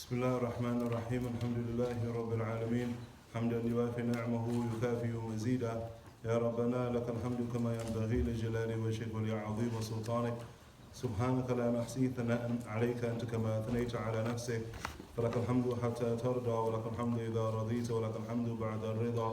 بسم الله الرحمن الرحيم الحمد لله رب العالمين حمدا يوافي نعمه ويكافئ مزيدا يا ربنا لك الحمد كما ينبغي لجلال وجهك ولعظيم سلطانك سبحانك لا نحصي ثناء عليك أنت كما أثنيت على نفسك فلك الحمد حتى ترضى ولك الحمد إذا رضيت ولك الحمد بعد الرضا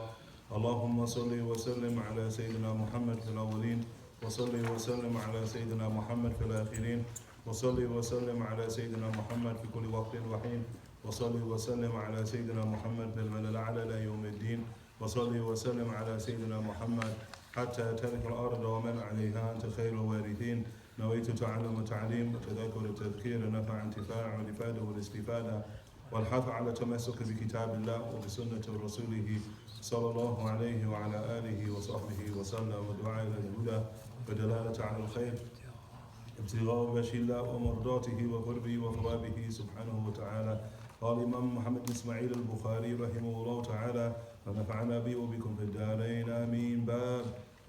اللهم صل وسلم على سيدنا محمد في الأولين وصل وسلم على سيدنا محمد في الآخرين وصلي وسلم على سيدنا محمد في كل وقت وحين وصلي وسلم على سيدنا محمد في الملأ الأعلى إلى يوم الدين وصلي وسلم على سيدنا محمد حتى ترك الأرض ومن عليها أنت خير الوارثين نويت تعلم وتعليم وتذاكر التذكير نفع انتفاع والإفادة والاستفادة والحث على التمسك بكتاب الله وبسنة رسوله صلى الله عليه وعلى آله وصحبه وسلم ودعاء إلى الهدى ودلالة على الخير ابتغاء وجه الله ومرضاته وقربه وثوابه سبحانه وتعالى. قال الإمام محمد إسماعيل البخاري رحمه الله تعالى ونفعنا به وبكم في الدارين آمين.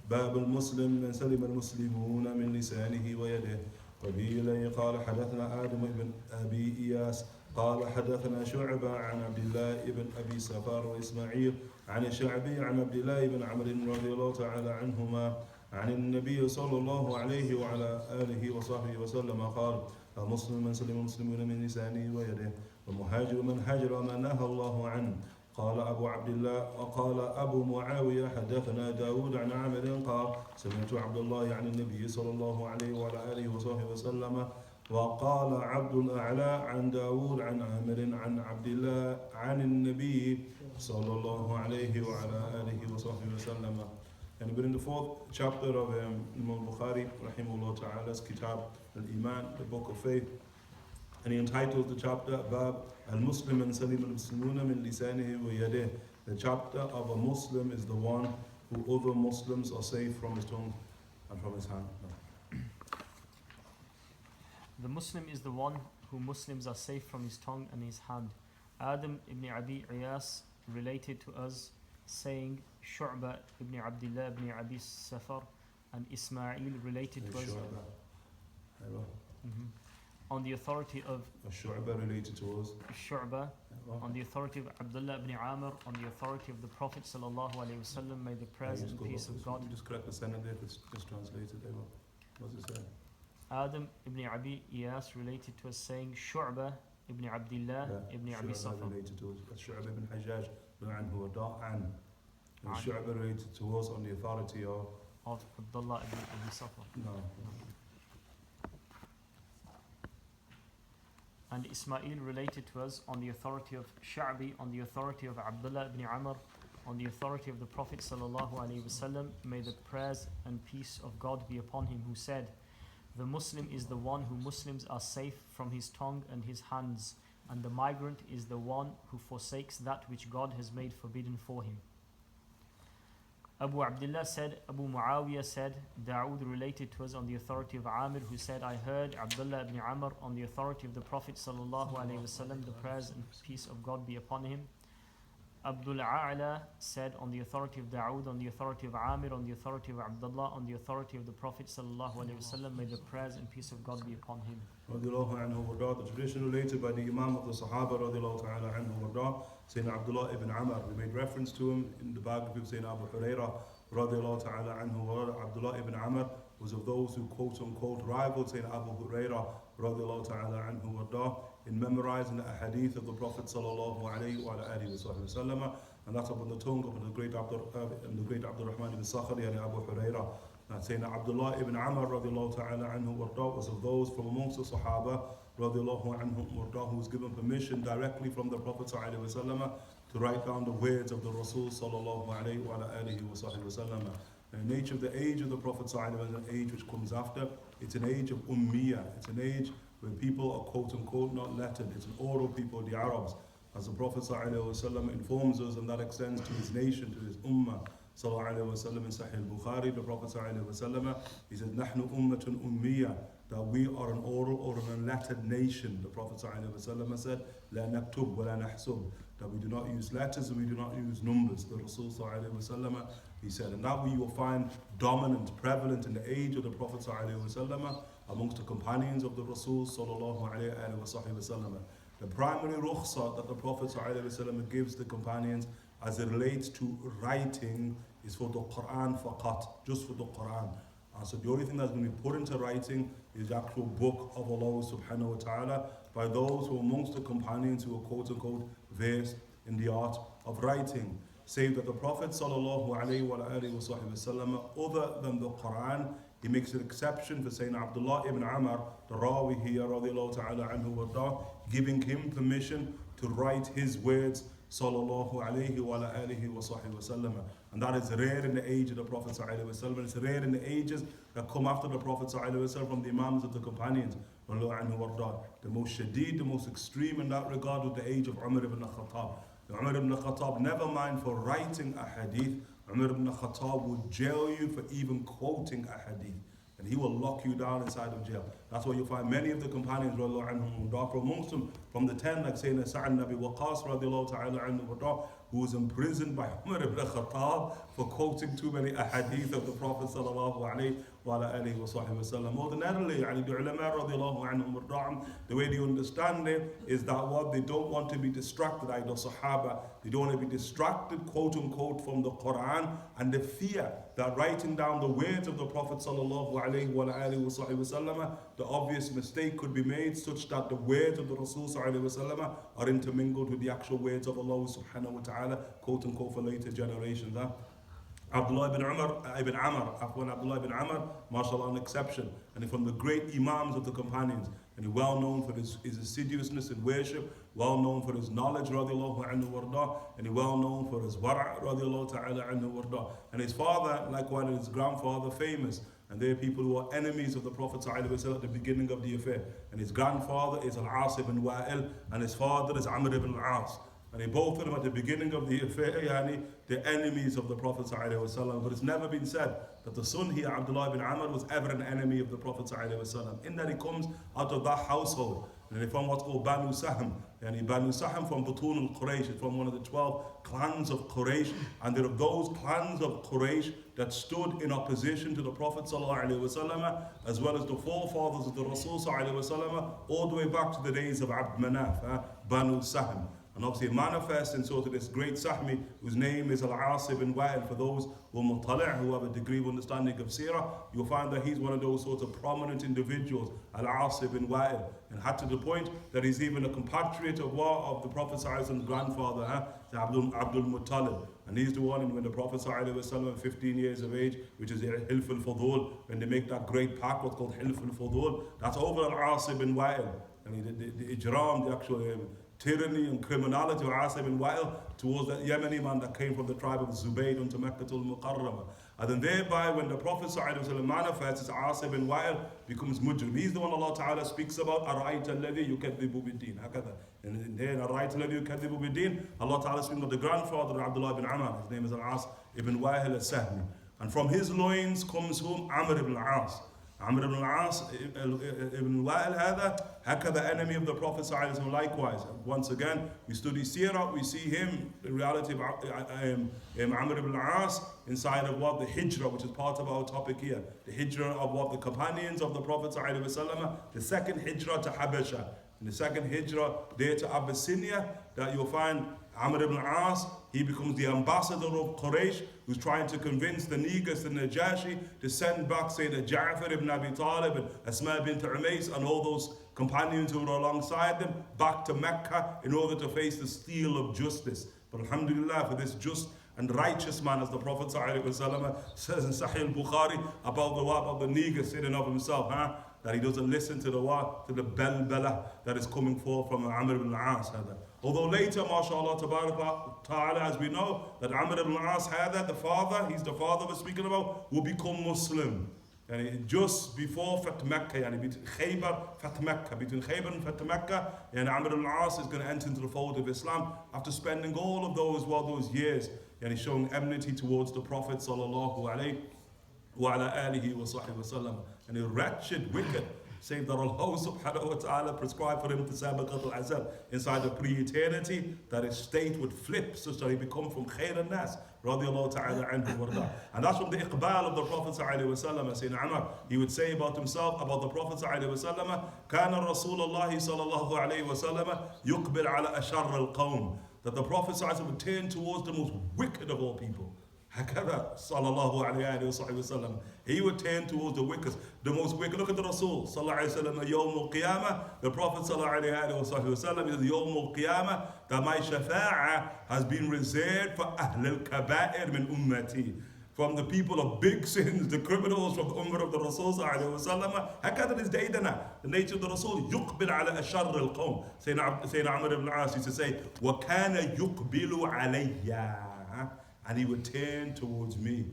باب المسلم من سلم المسلمون من لسانه ويده. وبه إليه قال حدثنا آدم بن أبي إياس قال حدثنا شعبة عن عبد الله بن أبي سفار وإسماعيل عن الشعبي عن عبد الله بن عمرو رضي الله تعالى عنهما عن النبي صلى الله عليه وعلى آله وصحبه وسلم قال المسلم من سلم المسلمون من لسانه ويده والمهاجر من هاجر ما نهى الله عنه. قال أبو عبد الله وقال أبو معاوية حدثنا داود عن عامر قال سمعت عبد الله عن النبي صلى الله عليه وعلى آله وصحبه وسلم. وقال عبد الأعلى عن داود عن عامر عن عبد الله عن النبي صلى الله عليه وعلى آله وصحبه وسلم. And we're in the fourth chapter of Imam Al Bukhari, rahimahullah ta'ala's Kitaab, Imaan, the book of faith. And he entitles the chapter, Bab al-Muslim and Salim al-Muslimuna min lisanihi wa yadeh. The chapter of a Muslim is the one who other Muslims are safe from his tongue and from his hand. No. The Muslim is the one who Muslims are safe from his tongue and his hand. Adam ibn Abi Iyas related to us, saying, Shu'ba ibn Abdullah ibn Abi Safar and Ismail related to us on the authority of Shu'ba related to us. Shu'ba on the authority of Abdullah ibn Amr on the authority of the Prophet sallallahu alaihi wasallam. May the prayers and peace of God. Just correct the sentence there if it's just translated. What's it say? Adam ibn Abi Iyas related to us, saying, Shu'ba ibn Abdullah ibn Abi Safar. Related to us. Shu'ba ibn Hajjaj anhu an. And Shu'ba related to us on the authority of Abdullah ibn Abi Safar. No. And Ismail related to us on the authority of Sha'bi, on the authority of Abdullah ibn Amr, on the authority of the Prophet sallallahu alaihi wasallam. May the prayers and peace of God be upon him, who said, the Muslim is the one who Muslims are safe from his tongue and his hands, and the migrant is the one who forsakes that which God has made forbidden for him. Abu Abdullah said, Abu Muawiyah said, Dawood related to us on the authority of Amir, who said, I heard Abdullah ibn Amr on the authority of the Prophet sallallahu alaihi wasallam, the prayers and peace of God be upon him. Abdul A'la said, on the authority of Dawood, on the authority of Amir, on the authority of Abdullah, on the authority of the Prophet sallallahu alaihi wasallam, may the prayers and peace of God be upon him. The tradition related by the Imam of the Sahaba radiallahu ta'ala anhu Sayyidina Abdullah ibn Amr. We made reference to him in the biography of Sayyidina Abu Hurairah radiallahu ta'ala anhu. Abdullah ibn Amr was of those who quote unquote rivaled Sayyidina Abu Hurairah radiallahu ta'ala anhu in memorizing the hadith of the Prophet sallallahu alayhi wa alihi wa sallam, and that's upon the tongue of the great Abdul Rahman ibn Sakhri and Abu Hurairah. Sayyidina Abdullah ibn Amr radiallahu ta'ala anhu was of those from amongst the Sahaba radiallahu anhum who was given permission directly from the Prophet sallallahu alayhi wa sallam to write down the words of the Rasul sallallahu alayhi wa alihi wa sallam. The nature of the age of the Prophet sallallahu alayhi wa sallam, an age which comes after, it's an age of ummiyah, it's an age where people are quote unquote not lettered, it's an oral people, the Arabs. As the Prophet ﷺ informs us, and that extends to his nation, to his ummah. ﷺ in Sahih Al Bukhari, the Prophet ﷺ, he says, Nahnu ummatun ummiyah, that we are an oral or an unlettered nation. The Prophet ﷺ said, La naktub wa la nahsub, that we do not use letters and we do not use numbers. The Rasul ﷺ, he said, and that we will find dominant, prevalent in the age of the Prophet ﷺ amongst the companions of the Rasul sallallahu alayhi wa sallam. The primary rukhsa that the Prophet ﷺ gives the companions as it relates to writing is for the Quran faqat, just for the Quran. So the only thing that's going to be put into writing is the actual book of Allah subhanahu wa ta'ala by those who are amongst the companions who are quote unquote versed in the art of writing. Save that the Prophet sallallahu alayhi wa sallam, other than the Quran, he makes an exception for saying Abdullah ibn Amr, the Rawi here, radiallahu ta'ala anhu warda, giving him permission to write his words sallallahu alayhi wa alihi wa sallam. And that is rare in the age of the Prophet sallallahu alayhi wa sallam. It's rare in the ages that come after the Prophet sallallahu alayhi wa sallam from the Imams of the companions. The most shadeed, the most extreme in that regard was the age of Umar ibn Khattab. Umar ibn Khattab, never mind for writing a hadith, Umar ibn Khattab would jail you for even quoting a hadith. And he will lock you down inside of jail. That's why you find many of the companions, amongst them, from the 10, like saying Sa'ad Nabi Waqas, who was imprisoned by Umar ibn Khattab for quoting too many ahadith of the Prophet sallallahu alayhi wa alihi wa sallam. Ordinarily, the ulama, the way they understand it is that what they don't want to be distracted, either Sahaba, they don't want to be distracted, quote unquote, from the Quran, and the fear that writing down the words of the Prophet sallallahu alayhi wa alihi wa sallam, the obvious mistake could be made such that the words of the Rasul sallallahu alayhi wa sallam are intermingled with the actual words of Allah subhanahu wa ta'ala, quote unquote, for later generations. Abdullah ibn Amr, mashallah, an exception, and from the great Imams of the companions, and he well known for his assiduousness in worship, well known for his knowledge, radiallahu anhu warda, and he well known for his wara', radiallahu ta'ala anhu warda. And his father, likewise, and his grandfather, famous. And they are people who are enemies of the Prophet ﷺ at the beginning of the affair. And his grandfather is Al-As ibn Wa'il, and his father is Amr ibn Al-As. And they both of them at the beginning of the affair, they're enemies of the Prophet ﷺ. But it's never been said that the son here, Abdullah ibn Amr, was ever an enemy of the Prophet ﷺ. In that he comes out of that household. And they from what's called Banu Sahm. And Banu Sahm from Butun al-Quraysh, from one of the 12 clans of Quraysh. And they're of those clans of Quraysh that stood in opposition to the Prophet ﷺ, as well as the forefathers of the Rasul ﷺ, all the way back to the days of Abd Manaf, Banu Sahm. And obviously it manifests in sort of this great Sahmi, whose name is Al-As ibn Wa'il. For those who are mutali', who have a degree of understanding of seerah, you'll find that he's one of those sorts of prominent individuals, Al-As ibn Wa'il. And had to the point that he's even a compatriot of the Prophet's grandfather, Abdul Muttalib. And he's the one when the Prophet ﷺ, 15 years of age, which is Hilf al-Fudul, when they make that great pact, what's called Hilf al-Fudul, that's over Al-As ibn Wa'il. And the ijram, the actual tyranny and criminality of Al-As ibn Wa'il towards that Yemeni man that came from the tribe of Zubayd unto Meccatul Mukarramah. And then thereby, when the Prophet ﷺ manifests, Al-As ibn Wa'il becomes mujrim. He's the one Allah Ta'ala speaks about, أَرَأَيْتَ الَّذِي يُكَذِّبُ بِالدِّينِ. And then, أَرَأَيْتَ الَّذِي يُكَذِّبُ بِالدِّينِ, Allah Ta'ala speaks of the grandfather of Abdullah ibn Amr. His name is Al-As ibn Wa'il al-Sahmi. And from his loins comes whom? Amr ibn al-As. Amr ibn al-As ibn Wa'il the enemy of the Prophet ﷺ likewise. Once again, we study seerah, we see him, the reality of Amr ibn al-As inside of what? The hijrah, which is part of our topic here. The hijrah of what? The companions of the Prophet ﷺ, the second hijrah to Habasha. And the second hijrah there to Abyssinia, that you'll find Amr ibn al-As, he becomes the ambassador of Quraysh, who's trying to convince the Negus and Najashi to send back, say, the Ja'far ibn Abi Talib and Asma bint Umays and all those companions who were alongside them back to Mecca in order to face the steel of justice. But alhamdulillah, for this just and righteous man, as the Prophet ﷺ says in Sahih Al Bukhari about the Negus in and of himself, that he doesn't listen to the bel-bela that is coming forth from Amr ibn al-As. Although later, mashallah, ta'ala, as we know, that Amr ibn al-As the father, he's the father we're speaking about, will become Muslim. And just before Fath Mecca, between Khaybar and Fath Mecca, and Amr ibn al-As is going to enter into the fold of Islam after spending all of those years, showing enmity towards the Prophet sallallahu alayhi wa alihi wa sallam. And a wretched, wicked, saying that Allah subhanahu wa ta'ala prescribed for him to sabaqat al-azal inside the pre-eternity, that his state would flip such that he become from khair al-nas, radiallahu ta'ala anhu warda. And that's from the iqbal of the Prophet sallallahu alayhi wa sallam. Sayyidina Umar, he would say about himself, about the Prophet sallallahu alayhi wa sallam, kana Rasulullah sallallahu alayhi wa sallam yuqbil ala ashar al-qawm, that the Prophet sallallahu alayhi wa sallam would turn towards the most wicked of all people. Hakada sallallahu alayhi wa sallam. He would turn towards the wicked, the most wicked. Look at the Rasul sallallahu alayhi wa sallam, Yawm al-Qiyamah. The Prophet sallallahu alayhi wa sallam, he said, Yawm al-Qiyamah, that my shafa'ah has been reserved for Ahl al-Kaba'ir min ummati, from the people of big sins, the criminals from the ummah of the Rasul sallallahu alayhi wa sallam. Hakada is daydana, the nature of the Rasul, yuqbil ala ashar al-qawm. Sayyidina Amr ibn al-As used to say, wa kana yuqbilu alayya, and he would turn towards me.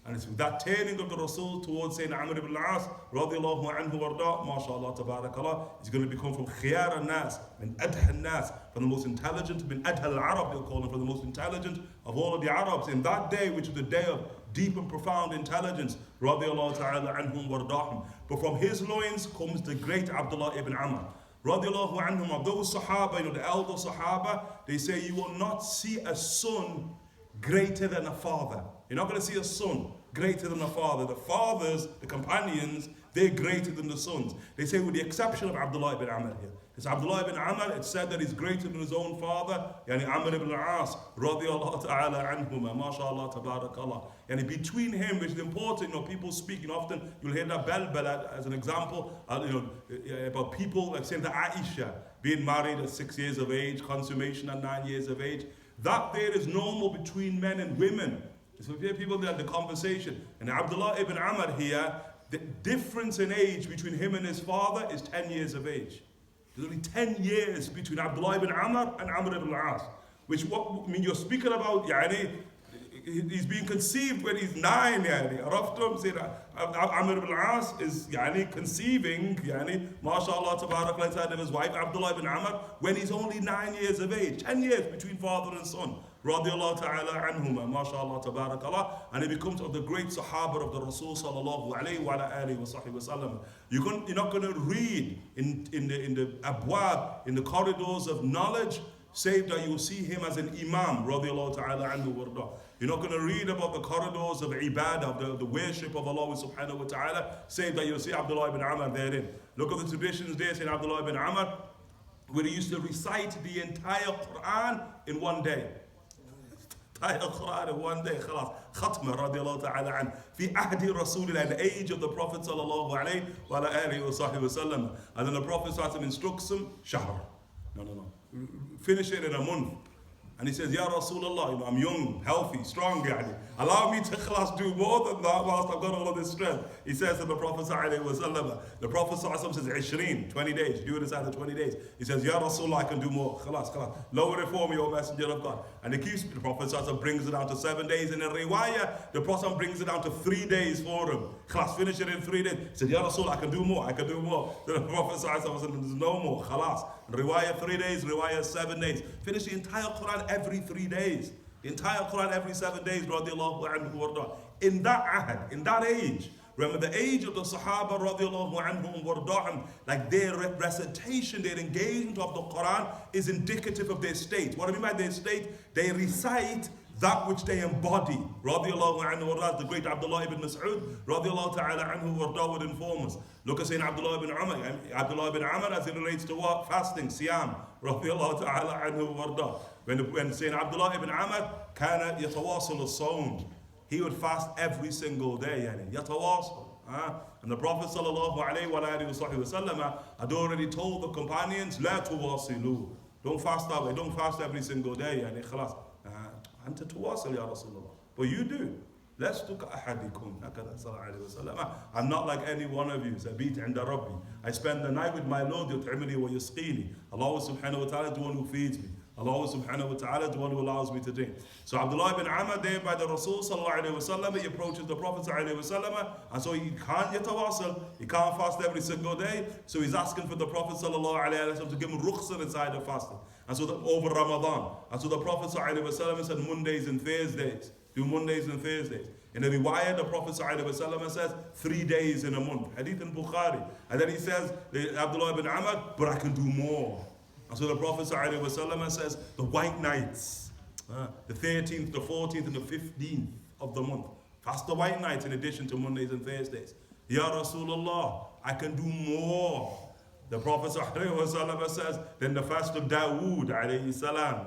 And it's that turning of the Rasul towards Sayyidina Amr ibn al-As, radiallahu anhu warda, mashallah, tabarakallah, he's going to become from khiyar al-nas, min adha al-nas, from the most intelligent, min adha al-Arab, they'll call him, from the most intelligent of all of the Arabs. In that day, which is the day of deep and profound intelligence, radiallahu ta'ala anhum wardahum. But from his loins comes the great Abdullah ibn Amr, radiallahu anhum. Of those Sahaba, the elder Sahaba, they say you will not see a son greater than a father. You're not going to see a son greater than a father. The fathers, the companions, they're greater than the sons. They say with the exception of Abdullah ibn Amr here. It's Abdullah ibn Amr, it's said that he's greater than his own father, yani Amr ibn al-As, radiyallahu ta'ala anhuma, mashallah, tabarakallah. And between him, which is important, people speak, often you'll hear that Balbala as an example, about people like saying that Aisha being married at 6 years of age, consummation at 9 years of age. That there is normal between men and women. So if you hear people there, the conversation. And Abdullah ibn Amr here, the difference in age between him and his father is 10 years of age. There's only 10 years between Abdullah ibn Amr and Amr ibn al-As. Which you're speaking about, he's being conceived when he's 9, Araftum, say Amr ibn al-As is conceiving, mashallah, tabarakallah, inside of his wife, Abdullah ibn Amr, when he's only 9 years of age. 10 years between father and son. Radiallahu ta'ala anhuma, mashallah, tabarakallah. And he becomes of the great Sahaba of the Rasul sallallahu alayhi wa alihi wa sahbihi wa sallam. You're not going to read in the abwab, in the corridors of knowledge, save that you will see him as an Imam, radiallahu ta'ala anhu warda. You're not going to read about the corridors of ibadah, of the worship of Allah subhanahu wa ta'ala, save that you'll see Abdullah ibn Amr therein. Look at the traditions there, saying Abdullah ibn Amr, where he used to recite the entire Quran in one day. Entire Quran in one day, khalas. Khatma, radiallahu ta'ala an. Fi ahdi Rasulillah, in the age of the Prophet sallallahu alayhi wa alihi wa sahbihi wa sallam. And then the Prophet instructs him, shahr. No. Finish it in a month. And he says, Ya Rasulullah, I'm young, healthy, strong, allow me to do more than that whilst I've got all of this strength. He says to the Prophet ﷺ, the Prophet ﷺ says, 20 days, do it inside the 20 days. He says, Ya Rasulullah, I can do more. Khalas. Lower it for me, O Messenger of God. And he keeps, the Prophet ﷺ brings it down to 7 days. In a riwayah, the Prophet brings it down to 3 days for him. Khalas, finish it in 3 days. He said, Ya Rasulullah, I can do more. Then the Prophet ﷺ said, there's no more. Khalas. Riwayah 3 days, riwayah 7 days. Finish the entire Quran every 3 days. The entire Quran every 7 days, radiallahu anhu warda. In that ahad, in that age, remember the age of the Sahaba, radiallahu anhum warda, like their recitation, their engagement of the Quran is indicative of their state. What I mean by their state? They recite that which they embody. Radiallahu anhu warda, the great Abdullah ibn Mas'ud, radiallahu ta'ala anhu warda, would inform us. Look at saying Abdullah ibn Amr. Abdullah ibn Amr as it relates to what? Fasting, siyam. Radiallahu ta'ala anhu warda. When saying Abdullah ibn Amr, kana yatawasil as-sawm. He would fast every single day. Yatawasil. And the Prophet sallallahu alayhi wa sallam had already told the companions, la tuwasilu. Don't fast that way. Don't fast every single day. Khalas. Anta tuwasil ya Rasulullah. But you do. لست كأحدكم هكذا صلى الله عليه وسلم. I'm not like any one of you. سبيت عند ربي. I spend the night with my Lord. يطعمني ويسقيني. Allah subhanahu wa ta'ala is the one who feeds me. Allah subhanahu wa ta'ala is the one who allows me to drink. So Abdullah ibn Amr there by the Rasul sallallahu alayhi wa sallam, he approaches the Prophet sallallahu alayhi wa sallam, and so he can't yatawasal, he can't fast every single day, so he's asking for the Prophet sallallahu alayhi wa sallam to give him rukhsah inside of fasting. And so over Ramadan. And so the Prophet sallallahu alayhi wa sallam said Mondays and Thursdays. Do Mondays and Thursdays. In the riwayah, the Prophet ﷺ says 3 days in a month. Hadith in Bukhari. And then he says, Abdullah ibn Amr, but I can do more. And so the Prophet ﷺ says, the white nights, the 13th, the 14th, and the 15th of the month. Fast the white nights in addition to Mondays and Thursdays. Ya Rasulullah, I can do more. The Prophet ﷺ says, then the fast of Dawood alayhi salam,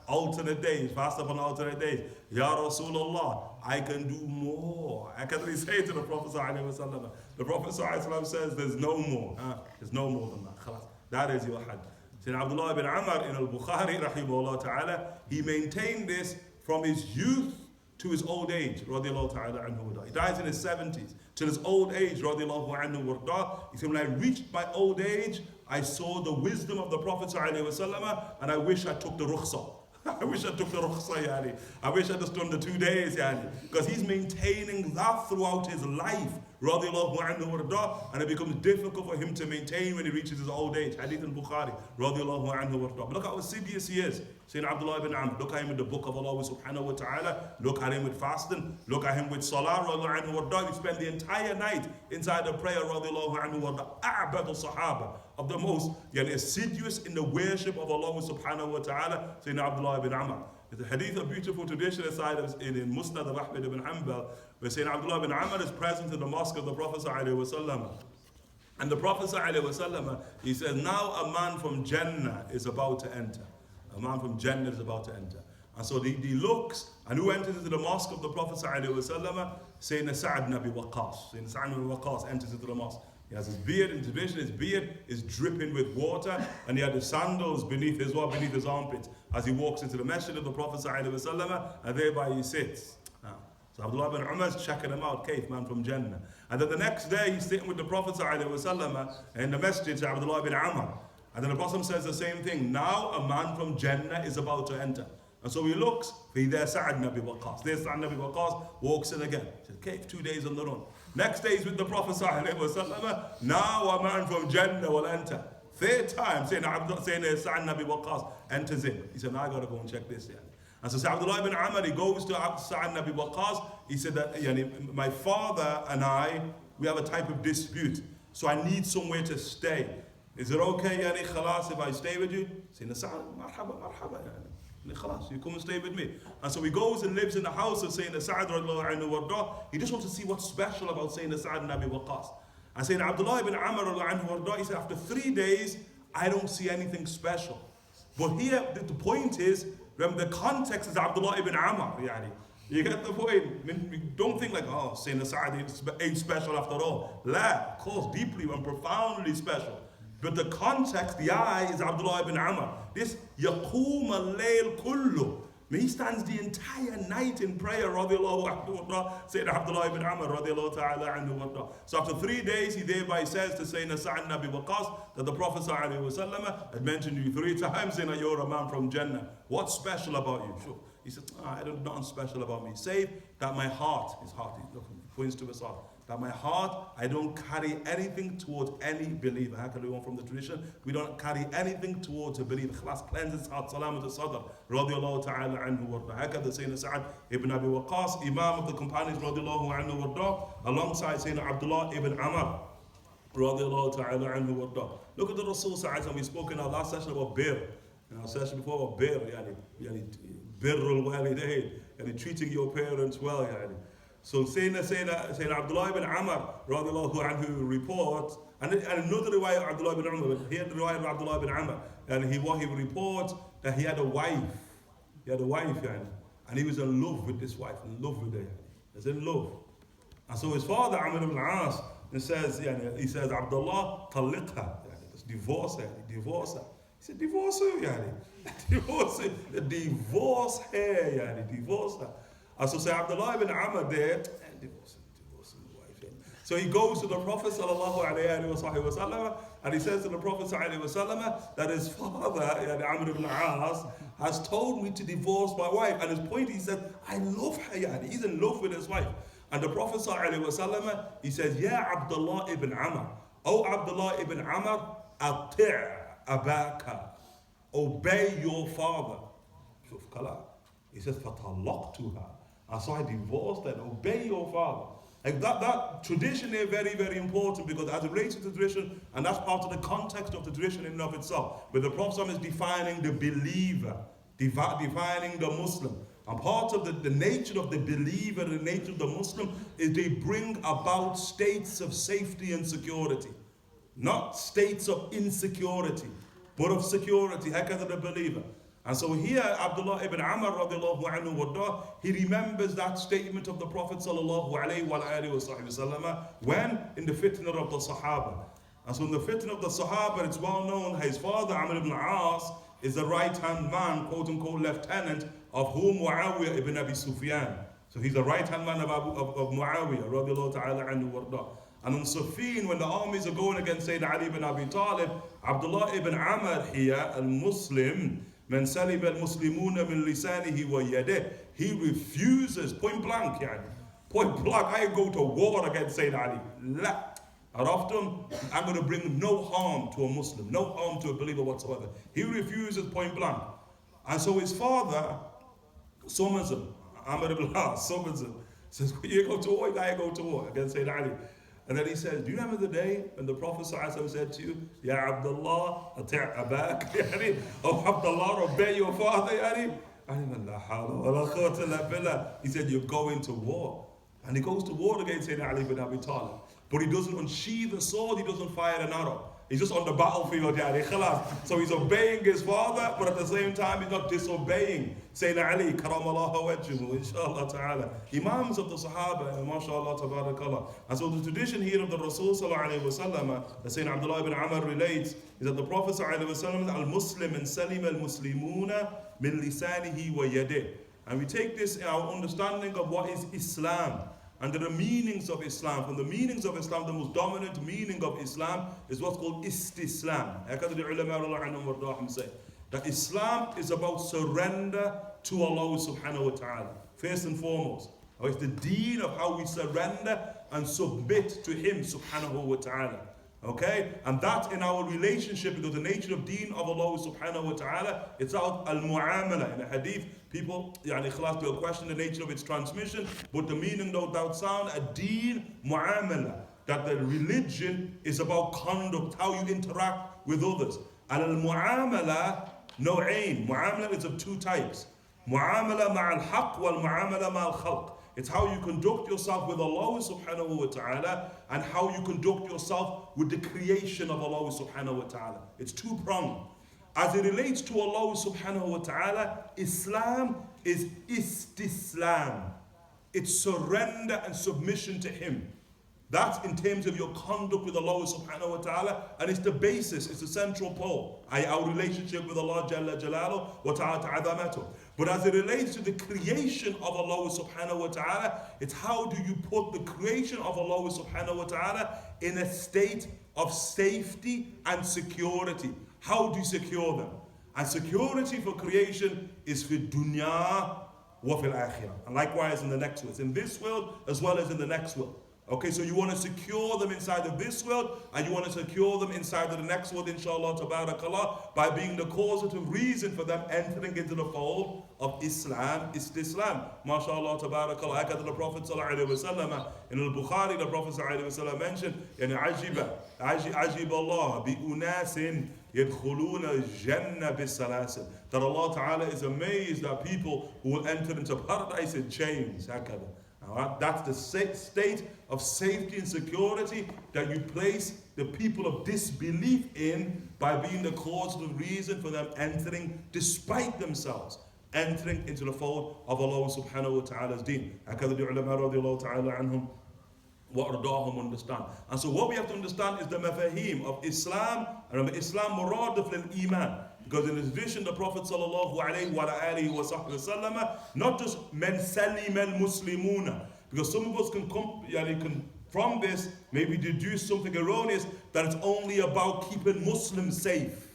alternate days, fast upon alternate days. Ya Rasulullah, I can do more. I can really say to the Prophet ﷺ. The Prophet ﷺ says, there's no more. There's no more than that. Khalas. That is your had. Sayyidina Abdullah ibn Amr in Al Bukhari, rahimahullah ta'ala, he maintained this from his youth to his old age, radiallahu ta'ala anhu. He dies in his 70s. Till his old age, radiallahu anhu warda. He said, when I reached my old age, I saw the wisdom of the Prophet sallallahu alaihi wasallam, and I wish I took the rukhsah. I wish I took the rukhsah, yani. I wish I just done the 2 days, yani. Because he's maintaining that throughout his life, radiallahu anhu warda, and it becomes difficult for him to maintain when he reaches his old age. Hadith in Bukhari, radiallahu anhu warda. But look how assiduous he is. Sayyidina Abdullah ibn Amr, look at him with the book of Allah subhanahu wa ta'ala, look at him with fasting, look at him with salah, radiallahu anhu warda. He spent the entire night inside the prayer, radiallahu anhu warda. A'bad al-sahaba, of the most assiduous in the worship of Allah subhanahu wa ta'ala, Sayyidina Abdullah ibn Amr. There's a hadith, a beautiful tradition aside in Musnad of Ahmad ibn Hanbal, where Sayyidina Abdullah ibn Amr is present in the mosque of the Prophet sallallahu alaihi wasallam. And the Prophet sallallahu alaihi wasallam, he says, now a man from Jannah is about to enter. A man from Jannah is about to enter. And so he looks, and who enters into the mosque of the Prophet ﷺ? Sayyidina Sa'ad ibn Abi Waqqas. Sayyidina Sa'ad ibn Abi Waqqas enters into the mosque. He has his beard, in tradition his beard is dripping with water, and he had his sandals beneath his armpits as he walks into the masjid of the Prophet ﷺ, and thereby he sits. So Abdullah ibn Umar is checking him out, Kaif, man from Jannah. And then the next day he's sitting with the Prophet ﷺ in the masjid to Abdullah ibn Amr. And then the Prophet says the same thing. Now a man from Jannah is about to enter. And so he looks, there's Sa'ad ibn Abi Waqqas. There's Sa'ad ibn Abi Waqqas, walks in again. He says, okay, 2 days on the run. Next day he's with the Prophet sallallahu alaihi wasallam. Now a man from Jannah will enter. Third time, saying Sa'ad ibn Abi Waqqas enters in. He said, now I got to go and check this. Yeah. And so Abdullah ibn Amr, he goes to Sa'ad ibn Abi Waqqas. He said that my father and I, we have a type of dispute. So I need somewhere to stay. Is it okay, yani, khalas, if I stay with you? Sayyidina Sa'ad, marhaba, marhaba, yani. Khalas, you come and stay with me. And so he goes and lives in the house of Sayyidina Sa'ad radiallahu anhu warda. He just wants to see what's special about Sayyidina Sa'ad ibn Abi Waqqas. And Sayyidina Abdullah ibn Amr radiallahu anhu warda, he said, after 3 days, I don't see anything special. But here, the point is, remember the context is Abdullah ibn Amr, yani. You get the point? I mean, don't think like, oh, Sayyidina Sa'ad ain't special after all. La, of course, deeply and profoundly special. But the context, the eye, is Abdullah ibn Amr. This yaqoom al-layl kullu. He stands the entire night in prayer, radiallahu anhu, Sayyidina Abdullah ibn Amr, radiallahu ta'ala anhu. So after 3 days, he thereby says to Sayyidina Sa'ad ibn Abi Waqqas that the Prophet ﷺ had mentioned you 3 times, saying that you're a man from Jannah. What's special about you? Sure. He said, I don't know nothing special about me. Save that my heart, his heart, he points to his heart. That my heart, I don't carry anything towards any believer. How can we want from the tradition? We don't carry anything towards a believer. Khalas, cleanse his heart. Salamat al-sadr. Radiallahu ta'ala anhu warda. Hakada Sayyidina Sa'ad ibn Abi Waqqas, Imam of the companions, radiallahu anhu warda, alongside Sayyidina Abdullah ibn Amr, radiallahu ta'ala anhu warda. Look at the Rasul Sa'ad, and we spoke in our last session about bir. In our session before about bir, yani birrul walidayn, yani treating your parents well, yani. So Sayyidina Abdullah ibn Amr radiallahu anhu reports, and another riwayah of Abdullah ibn Amr, here the riwayah of Abdullah ibn Amr, and he reports that he had a wife. He had a wife, and he was in love with this wife, in love with her. He was in love. And so his father, Amr ibn al-As, he says, Abdullah, talliqha, just divorce her, divorce her. He said, divorce her, divorce her, divorce her, divorce her. And so say Abdullah ibn Amr there, and divorce the wife. So he goes to the Prophet sallallahu alayhi wa sallam, and he says to the Prophet sallallahu alayhi wa sallam that his father, Amr ibn al-As, has told me to divorce my wife. And his point, he said, I love her, he's in love with his wife. And the Prophet sallallahu alayhi wa sallam, he says, Ya Abdullah ibn Amr, O Abdullah ibn Amr, ati' abaka, obey your father. Shuf kala. He says, فَطَلَّقْتُهَا. So I divorced and obey your father. Like that tradition is very, very important, because as it relates to the tradition, and that's part of the context of the tradition in and of itself, where the Prophet is defining the believer, defining the Muslim. And part of the nature of the believer, the nature of the Muslim, is they bring about states of safety and security. Not states of insecurity, but of security. Hakadha the believer. And so here, Abdullah ibn Amr radiallahu anhu wardah, he remembers that statement of the Prophet sallallahu alayhi wa sallam when in the fitna of the Sahaba. And so in the fitna of the Sahaba, it's well known, his father Amr ibn As is the right-hand man, quote-unquote lieutenant, of whom Muawiyah ibn Abi Sufyan. So he's the right-hand man of Muawiyah radiallahu ta'ala anhu wardah. And on Sufyan, when the armies are going against Sayyidina Ali ibn Abi Talib, Abdullah ibn Amr here, al-Muslim, من سلب المسلمون من لسانه ويده, he refuses, point blank, I go to war against Sayyidina Ali. La. Araftum, I'm going to bring no harm to a Muslim, no harm to a believer whatsoever. He refuses point blank. And so his father summons him, Amr ibn al-As summons him, says, you go to war, I go to war against Sayyidina Ali. And then he says, do you remember the day when the Prophet ﷺ said to you, Ya Abdullah, ati' abak, yani, oh Abdullah, obey your father, yani? He said, you're going to war. And he goes to war against Sayyidina Ali ibn Abi Talib. But he doesn't unsheathe a sword, he doesn't fire an arrow. He's just on the battlefield, yani, khalas. So he's obeying his father, but at the same time he's not disobeying Sayyidina Ali, karamallahu wajhuhu, inshallah ta'ala. Imams of the Sahaba, mashallah, tabarakallah. And so the tradition here of the Rasul sallallahu alayhi wa sallam, that Sayyidina Abdullah ibn Amr relates, is that the Prophet sallallahu alayhi wa sallam, al-Muslim and salim al-Muslimuna min lisanihi wa yadih. And we take this in our understanding of what is Islam. And there are meanings of Islam. From the meanings of Islam, the most dominant meaning of Islam is what's called istislam. That Islam is about surrender to Allah subhanahu wa ta'ala. First and foremost. It's the deen of how we surrender and submit to Him subhanahu wa ta'ala. Okay? And that in our relationship, because the nature of deen of Allah subhanahu wa ta'ala, it's out al-mu'amala. In a hadith, people, ikhlas, they'll question the nature of its transmission, but the meaning, no doubt, sound, a deen mu'amala. That the religion is about conduct, how you interact with others. And al-mu'amala, naw'ain. Mu'amala is of two types. Mu'amala ma'al haqq wal mu'amala ma'al khalq. It's how you conduct yourself with Allah subhanahu wa ta'ala and how you conduct yourself with the creation of Allah subhanahu wa ta'ala. It's two-pronged. As it relates to Allah subhanahu wa ta'ala, Islam is istislam. It's surrender and submission to Him. That's in terms of your conduct with Allah subhanahu wa ta'ala, and it's the basis, it's the central pole, our relationship with Allah Jalla Jalaluhu wa ta'ala. But as it relates to the creation of Allah subhanahu wa ta'ala, it's how do you put the creation of Allah subhanahu wa ta'ala in a state of safety and security. How do you secure them? And security for creation is for dunya wa fil akhirah. And likewise in the next world. It's in this world as well as in the next world. Okay, so you want to secure them inside of this world, and you want to secure them inside of the next world, inshallah, tabarakallah, by being the causative reason for them entering into the fold of Islam, Islam. MashaAllah, tabarakallah. Like the Prophet sallallahu alayhi wa sallam, in Al Bukhari, the Prophet sallallahu alayhi wa sallam mentioned, ajib Allah bi unasin yadkhuluna al-jannah bis-salasil. That Allah Ta'ala is amazed at people who will enter into paradise in chains. That's the state of safety and security that you place the people of disbelief in by being the cause of the reason for them entering, despite themselves, entering into the fold of Allah subhanahu wa ta'ala's deen. Hakadha the ulama radiallahu ta'ala anhum wa ardahum understand. And so what we have to understand is the mafahim of Islam. And remember, Islam muradif lil Iman. Because in addition, the Prophet sallallahu alayhi wa alihi wa sallam, not just men salim al muslimuna, because some of us can from this maybe deduce something erroneous that it's only about keeping Muslims safe.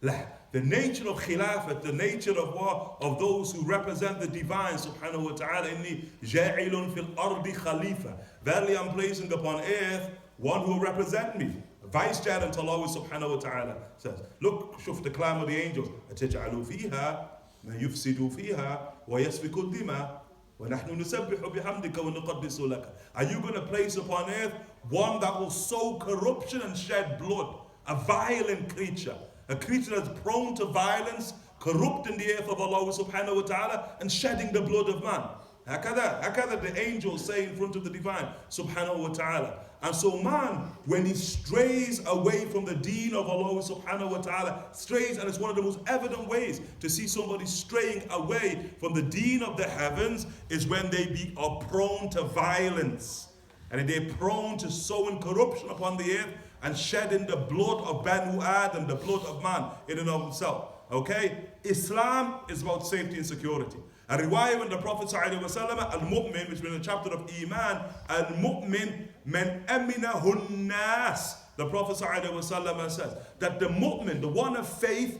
The nature of khilafat, the nature of those who represent the divine subhanahu wa ta'ala, inni ja'ilun fil ardi khalifa. Verily I'm placing upon earth one who will represent me. Vice-gerent Allah subhanahu wa ta'ala says, look, shuf the clam of the angels. أَتَجْعَلُوا فِيهَا مَنْ يُفْسِدُوا فِيهَا وَيَسْفِكُ الدِّمَاء وَنَحْنُ نُسَبِّحُ بِحَمْدِكَ وَنُقَدِّسُ لَكَ. Are you going to place upon earth one that will sow corruption and shed blood? A violent creature. A creature that's prone to violence, corrupting the earth of Allah subhanahu wa ta'ala and shedding the blood of man. Hakada the angels say in front of the divine subhanahu wa ta'ala. And so man, when he strays away from the deen of Allah subhanahu wa ta'ala, strays, and it's one of the most evident ways to see somebody straying away from the deen of the heavens is when they are prone to violence. And they're prone to sowing corruption upon the earth and shedding the blood of Banu Adam, the blood of man in and of himself. Okay? Islam is about safety and security. A riwayah when the Prophet ﷺ, al-mu'min, which is in the chapter of Imaan, al-mu'min man aminahu nas. The Prophet ﷺ says that the mu'min, the one of faith,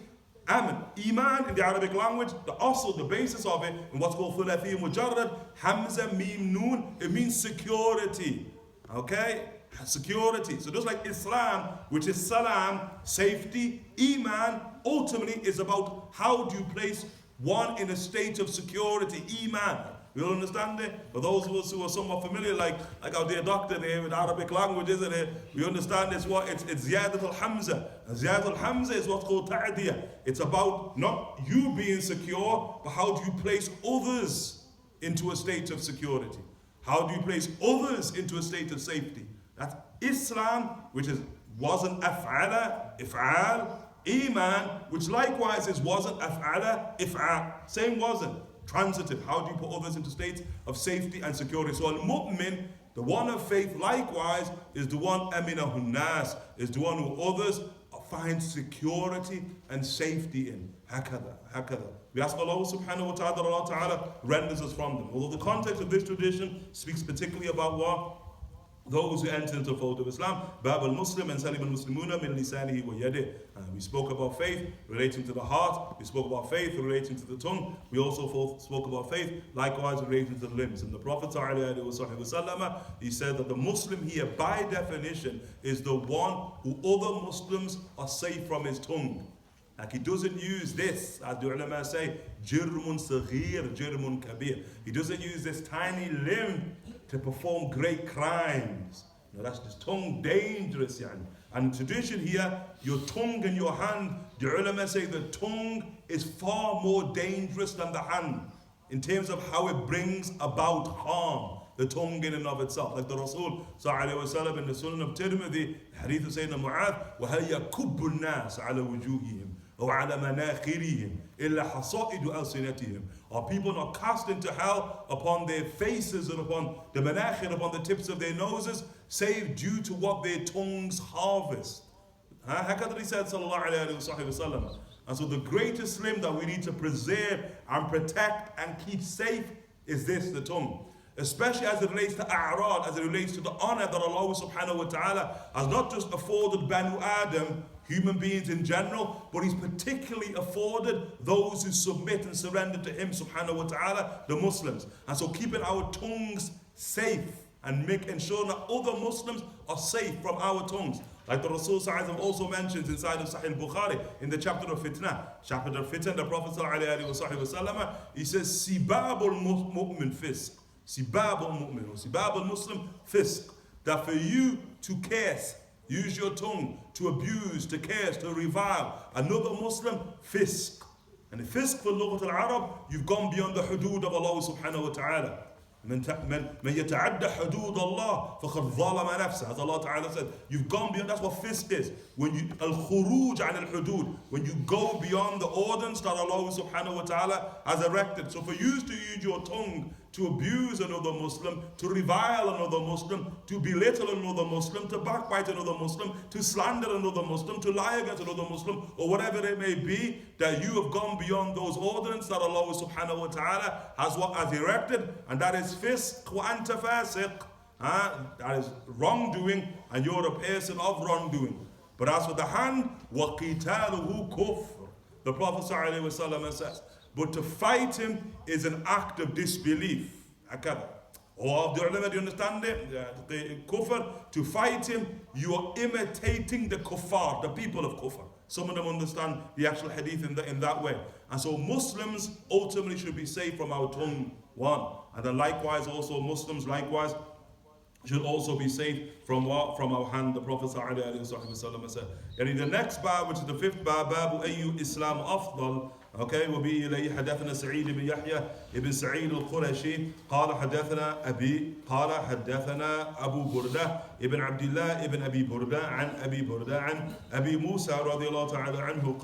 amin, Iman in the Arabic language, the basis of it, in what's called thulathi mujarrad, hamza mim noon, it means security. Okay? Security. So just like Islam, which is salam, safety, Iman ultimately is about how do you place one in a state of security, Iman. You understand it? For those of us who are somewhat familiar, like our dear doctor there with Arabic language, isn't it? We understand it's Ziyadat al-Hamza. And Ziyadat al-Hamza is what's called Ta'adiyah. It's about not you being secure, but how do you place others into a state of security? How do you place others into a state of safety? That's Islam, which wasn't af'ala, if'al. Iman, which likewise wasn't af'ala, if'al. Same wasn't. Transitive. How do you put others into states of safety and security? So al-mu'min, the one of faith, likewise, is the one aminahu nas, is the one who others find security and safety in. Hakada. We ask Allah subhanahu wa ta'ala that Allah ta'ala renders us from them. Although the context of this tradition speaks particularly about what? Those who enter into the fold of Islam, Bab al-Muslim and Salim al-Muslimuna min lisanihi wa yadih. We spoke about faith relating to the heart. We spoke about faith relating to the tongue. We also spoke about faith likewise relating to the limbs. And the Prophet ﷺ, he said that the Muslim here, by definition, is the one who other Muslims are safe from his tongue. Like he doesn't use this, as the ulama say, jirmun saghir, jirmun kabir. He doesn't use this tiny limb to perform great crimes. Now that's just tongue dangerous, yani. And tradition here, your tongue and your hand, the ulama say the tongue is far more dangerous than the hand in terms of how it brings about harm. The tongue in and of itself, like the Rasul sallallahu in the Sunan of Tirmidhi, hadith of Sayyidina Mu'adh, وَهَلْ يَكُبُّ النَّاسَ عَلَى وُجُوهِهِمْ وَعَلَى مَنَاخِرِهِمْ إِلَّا حَصَائِدُ أَلْسِنَتِهِمْ. Are people not cast into hell upon their faces and upon the manakhir, upon the tips of their noses, save due to what their tongues harvest? Hakadri said sallallahu alayhi wa sallam. And so the greatest limb that we need to preserve and protect and keep safe is this, the tongue. Especially as it relates to a'rad, as it relates to the honor that Allah subhanahu wa ta'ala has not just afforded Banu Adam, human beings in general, but he's particularly afforded those who submit and surrender to him subhanahu wa ta'ala, the Muslims. And so keeping our tongues safe and ensuring that other Muslims are safe from our tongues. Like the Rasul also mentions inside of Sahih Bukhari in the chapter of Fitna. Chapter of Fitna, the Prophet ﷺ, he says, Sibabul mu'min fisq. Sibabul mu'min or Sibabul Muslim fisq. That for you to curse, use your tongue to abuse, to curse, to revile another Muslim, fisq. And the fisq for Lughat al-Arab, you've gone beyond the hudud of Allah subhanahu wa ta'ala. من يتعدى حدود الله فقد ظلم نفسه. As Allah Ta'ala said, you've gone beyond. That's what fisq is. When you al-khuruj an al-hudud, when you go beyond the ordinance that Allah Subhanahu wa Ta'ala has erected. So for you to use your tongue to abuse another Muslim, to revile another Muslim, to belittle another Muslim, to backbite another Muslim, to slander another Muslim, to lie against another Muslim, or whatever it may be, that you have gone beyond those ordinances that Allah Subhanahu wa Ta'ala has erected, and that is fisq wa anta fasiq. That is wrongdoing, and you're a person of wrongdoing. But as for the hand, وَقِتَالُهُ كُفْرٌ. The Prophet ﷺ says, but to fight him is an act of disbelief. Or do you understand it? The kufr, to fight him, you are imitating the kuffar, the people of kufr. Some of them understand the actual hadith in that way. And so Muslims ultimately should be safe from our tongue. one. And then likewise also Muslims likewise should also be safe from what? From our hand. The Prophet ﷺ said. And the next bab, which is the fifth bab, Babu Ayyu Islam Afdal. Okay, وبه إليه حدثنا سعيد بن يحيى ابن سعيد القرشي قال حدثنا أبو بردة ابن عبد الله ابن أبي بردة عن أبي بردة عن أبي موسى رضي الله تعالى عنه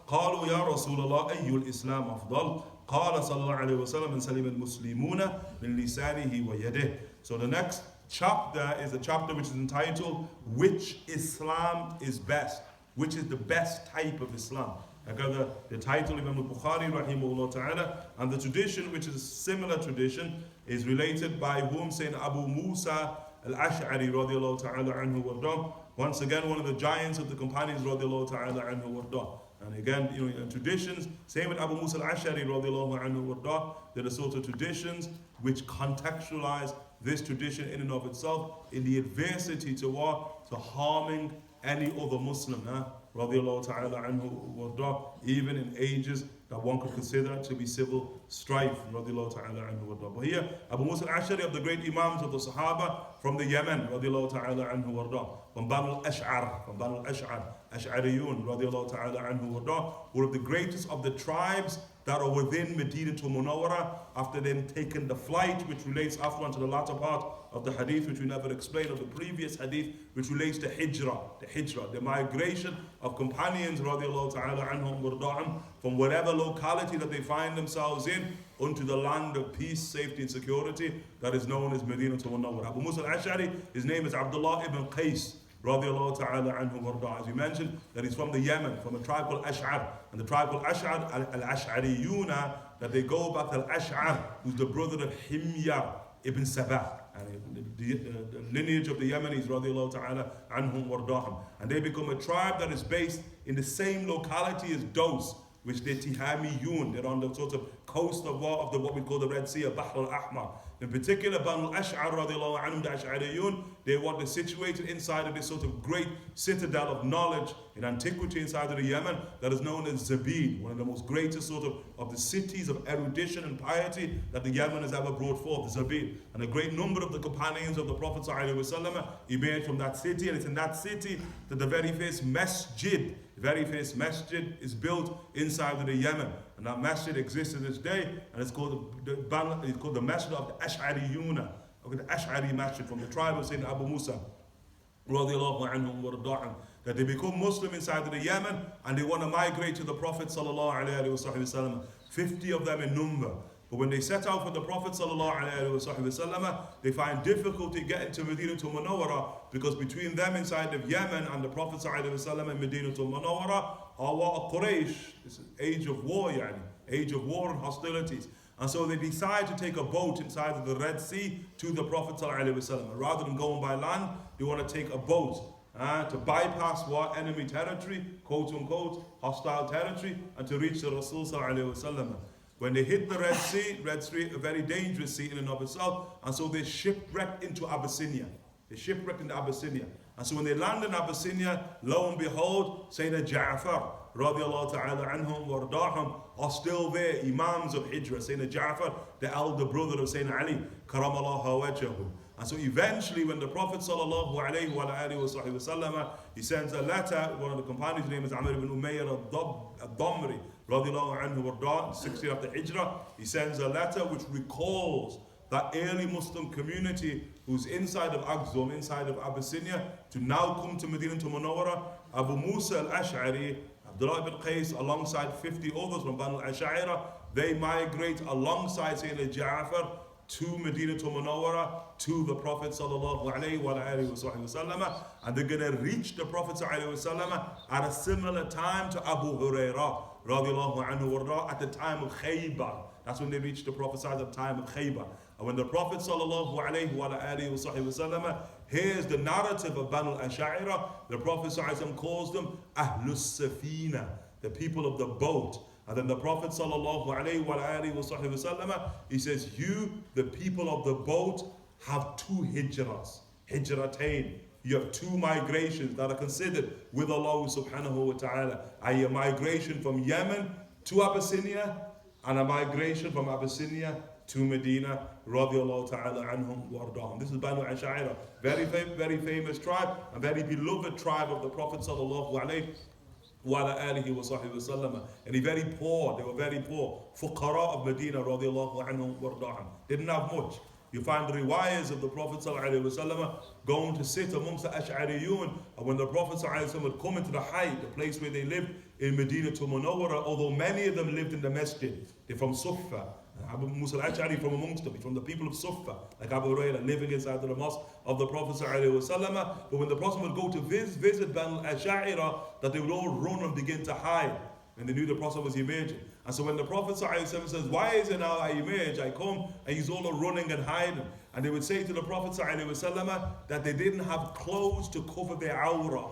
قالوا يا رسول الله أي الإسلام أفضل قال صلى الله عليه وسلم من سلم المسلمون من لسانه ويده. So the next chapter is a chapter which is entitled Which Islam is Best? Which is the best type of Islam? I got the title Imam Al Bukhari rahimahullah ta'ala, and the tradition, which is a similar tradition, is related by whom? Saying Abu Musa Al-Ash'ari radiallahu ta'ala anhu warda. Once again, one of the giants of the companions radiallahu ta'ala anhu warda. And again, traditions, same with Abu Musa Al-Ash'ari radiallahu anhu warda, there are sort of traditions which contextualize this tradition in and of itself in the adversity to what? To harming any other Muslim, radiallahu ta'ala anhu warda, even in ages that one could consider to be civil strife, radiallahu ta'ala anhu warda. But here, Abu Musa Al-Ash'ari, of the great Imams of the Sahaba from the Yemen, radiallahu ta'ala anhu warda, from Banu al-Ash'ar, Ash'ariyun, radiallahu ta'ala anhu warda, were of the greatest of the tribes that are within Medina to Munawwara, after then taking the flight, which relates after to the latter part of the hadith, which we never explained, of the previous hadith, which relates to the migration of companions radiallahu ta'ala anhum warda'am, from whatever locality that they find themselves in unto the land of peace, safety and security that is known as Medina to Munawwara. Abu Musa Al-Ash'ari, his name is Abdullah ibn Qais radiallahu ta'ala anhu warda. As we mentioned, that he's from the Yemen, from a tribe called Ash'ar. And the tribe called Ash'ar, Al-Ash'ariyuna, that they go back to Al-Ash'ar, who's the brother of Himyar ibn Sabah. And the lineage of the Yemenis radiallahu ta'ala anhum wardahum. And they become a tribe that is based in the same locality as Dos, which they're Tihamiyun. They're on the sort of coast of what we call the Red Sea, Bahr al-Ahmar. In particular, Banu Ash'ar radiallahu anhum, the Ash'ariyun, they're situated inside of this sort of great citadel of knowledge in antiquity inside of the Yemen that is known as Zabid, one of the most greatest sort of the cities of erudition and piety that the Yemen has ever brought forth, Zabid. And a great number of the companions of the Prophet ﷺ emerged from that city, and it's in that city that the very first masjid is built inside of the Yemen. And that masjid exists to this day, and it's called the masjid of the Ash'ariyuna, the Ash'ari masjid, from the tribe of Sayyidina Abu Musa radiallahu anhum warda'am, that they become Muslim inside of the Yemen, and they want to migrate to the Prophet sallallahu alaihi wasallam, 50 of them in number. But when they set out for the Prophet sallallahu alaihi wasallam, they find difficulty getting to Medina to Munawwara, because between them inside of Yemen and the Prophet sallallahu alaihi wasallam in Medina to Munawwara are what? Quraysh. It's an age of war, age of war and hostilities. And so they decide to take a boat inside of the Red Sea to the Prophet ﷺ. Rather than going by land, they want to take a boat to bypass what? Enemy territory, quote unquote, hostile territory, and to reach the Rasul ﷺ. When they hit the Red Sea, a very dangerous sea in and of itself, and so they shipwrecked into Abyssinia. And so when they land in Abyssinia, lo and behold, Sayyidina Ja'far radiallahu ta'ala anhum wardahum are still there, Imams of Hijrah. Sayyidina Ja'far, the elder brother of Sayyidina Ali, karamallahu wajhahu. And so eventually, when the Prophet sallallahu alayhi wa sallam, he sends a letter, one of the companions' name is Amr ibn Umayyah al-Damri radiallahu anhu wardah, 6 years after Hijrah, he sends a letter which recalls that early Muslim community who's inside of Aghzum, inside of Abyssinia, to now come to Medina to Munawwara. Abu Musa al-Ash'ari, Abdullah ibn Qais, alongside 50 others from Banu al-Ash'ira, they migrate alongside Sayyidina Ja'far to Medina to Munawwara, to the Prophet sallallahu alayhi wa sallam, and they're going to reach the Prophet sallallahu alayhi wa sallam at a similar time to Abu Hurairah radiallahu anhu warda, at the time of Khaybar. That's when they reached the Prophet at the time of Khaybar. And when the Prophet sallallahu alayhi wa sallam hears the narrative of Banu al-Ash'ira, the Prophet sallallahu alayhi wa sallam calls them Ahlus Safina, the people of the boat. And then the Prophet sallallahu alayhi wa sallam, he says, you, the people of the boat, have 2 hijras, hijratain. You have 2 migrations that are considered with Allah subhanahu wa ta'ala. A migration from Yemen to Abyssinia, and a migration from Abyssinia to Medina, radiallahu ta'ala anhum wa ardahum. This is Banu Ash'ari, very famous tribe, a very beloved tribe of the Prophet sallallahu alayhi wa alihi wa sahbihi wasallam. And very poor, they were very poor. Fuqara of Medina, radiallahu anhum wa ardahum. Didn't have much. You find the riwayas of the Prophet ﷺ going to sit amongst the Ash'ariyun, and when the Prophet ﷺ would come into the Hayy, the place where they lived in Medina to Munawwara, although many of them lived in the masjid, they're from Suffa. Abu Musa al-Ash'ari from amongst them, from the people of Suffa, like Abu Hurairah, living inside the mosque of the Prophet ﷺ. But when the Prophet would go to visit Banu al-Ash'ari, that they would all run and begin to hide. And they knew the Prophet was emerging. And so when the Prophet ﷺ says, why is it now I emerge, I come, and he's all running and hiding. And they would say to the Prophet ﷺ that they didn't have clothes to cover their aura.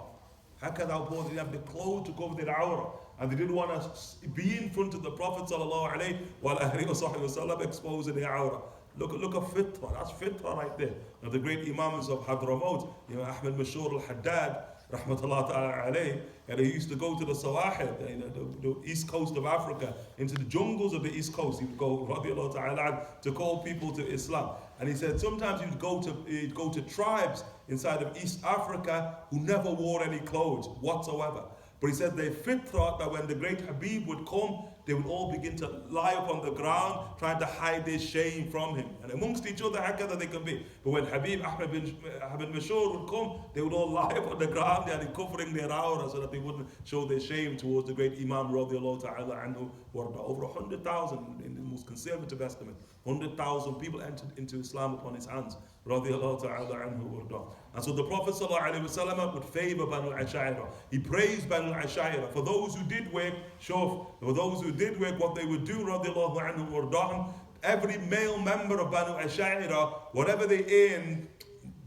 How can they didn't have the clothes to cover their aura? And they didn't want to be in front of the Prophet ﷺ exposing their aura. Look at fitra, that's fitra right there. Now the great Imams of Hadramaut, Ahmed Mashur al-Haddad, rahmatullah ta'ala alayhi, and he used to go to the Sawahil, the east coast of Africa, into the jungles of the east coast. He would go, radiallahu ta'ala, to call people to Islam. And he said sometimes he'd go to tribes inside of East Africa who never wore any clothes whatsoever. But he said they thought that when the great Habib would come, they would all begin to lie upon the ground, trying to hide their shame from him. And amongst each other, how can they can be? But when Habib Ahmed bin Mashur would come, they would all lie upon the ground, and covering their aura so that they wouldn't show their shame towards the great Imam radiallahu ta'ala anhu. Over 100,000 in the most conservative estimate, 100,000 people entered into Islam upon his hands. Radiallahu ta'ala anhu. And so the Prophet ﷺ would favor Banu Ash'ari. He praised Banu Ash'ari for those who did work, for those who did work, what they would do, radiallahu anhu warḍahum. Every male member of Banu Ash'ari, whatever they earned,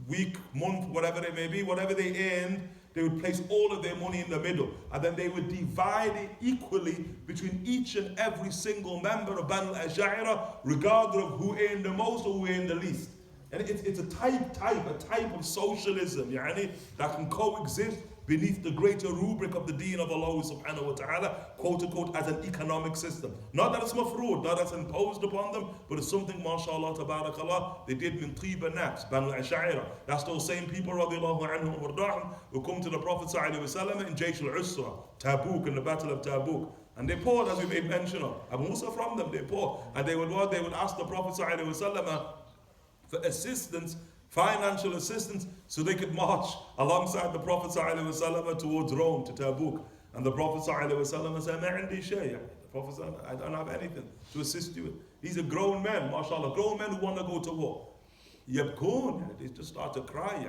week, month, whatever it may be, whatever they earned, they would place all of their money in the middle, and then they would divide it equally between each and every single member of Banu Ash'ari, regardless of who earned the most or who earned the least. And it's a type of socialism, that can coexist beneath the greater rubric of the deen of Allah subhanahu wa ta'ala, quote unquote, as an economic system. Not that it's mafrood, not that it's imposed upon them, but it's something, mashallah, tabarakallah, they did min tiba nafs, Banu Ash'ari. That's those same people, radiallahu anhum wa ardahum, who come to the Prophet sallallahu alaihi wasallam in Jaysh al-Usra, Tabuk, in the Battle of Tabuk. And they poured, as we made mention of. Abu Musa from them, they poured. And they would ask the Prophet sallallahu alaihi wasallam for assistance, financial assistance, so they could march alongside the Prophet ﷺ towards Rome, to Tabuk. And the Prophet ﷺ said, the Prophet said, I don't have anything to assist you with. These are grown men, mashallah, grown men who want to go to war. Yabkoon, they just start to cry.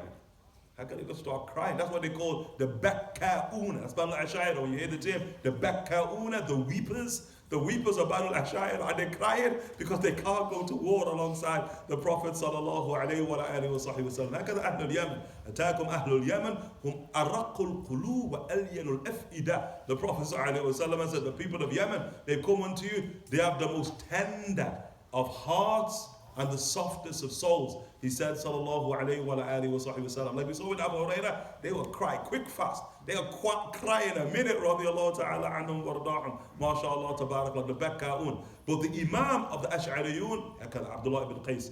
How can they just start crying? That's what they call the Bakka'una. That's Banu Ash'ari. When you hear the term, the Bakka'una, the weepers of Banu Ash'ari, are they crying because they can't go to war alongside the Prophet sallallahu alayhi wa alihi wa sahbihi wa sallam. هكذا أهل اليمن أتاكم أهل اليمن هم أرق القلوب وألين الأفئدة. The Prophet sallallahu alayhi wa sallam said, the people of Yemen, they come unto you, they have the most tender of hearts and the softest of souls. He said, sallallahu alayhi wa alihi wa sahbihi wa sallam. Like we saw with Abu Hurairah, they will cry quick fast. They will cry in a minute, radiallahu ta'ala anhum warda'um. MashaAllah, tabarakallah, the Bakka'un. But the Imam of the Ash'ariyun, Abdullah ibn Qais,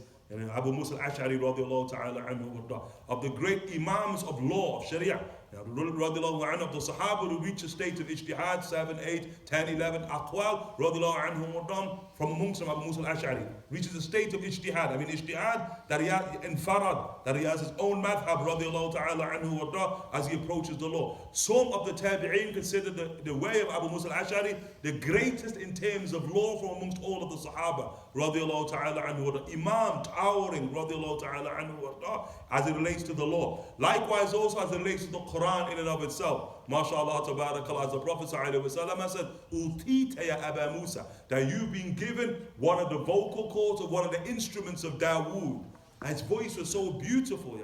Abu Musa al-Ash'ari, radiallahu ta'ala anhu warda'um, of the great Imams of law, of Sharia, radiallahu anhu, of the Sahaba who reach a state of ijtihad, 7, 8, 10, 11, aqwal, radiallahu anhu warda'um, from amongst them, Abu Musa al-Ash'ari, reaches a state of ijtihad. I mean, ijtihad, that he has in farad, that he has his own madhab, radiallahu ta'ala anhu warda'um, as he approaches the law. Some of the tabi'een consider the way of Abu Musa al-Ash'ari the greatest in terms of law from amongst all of the Sahaba, radiallahu ta'ala anhu warda'um. Imam, towering, radiallahu ta'ala anhu warda'um, as it relates to the law. Likewise also as it relates to the Quran in and of itself. MashaAllah, tabarakallah, as the Prophet ﷺ said, Utita ya Aba Musa, that you've been given one of the vocal cords of one of the instruments of Dawood. And his voice was so beautiful.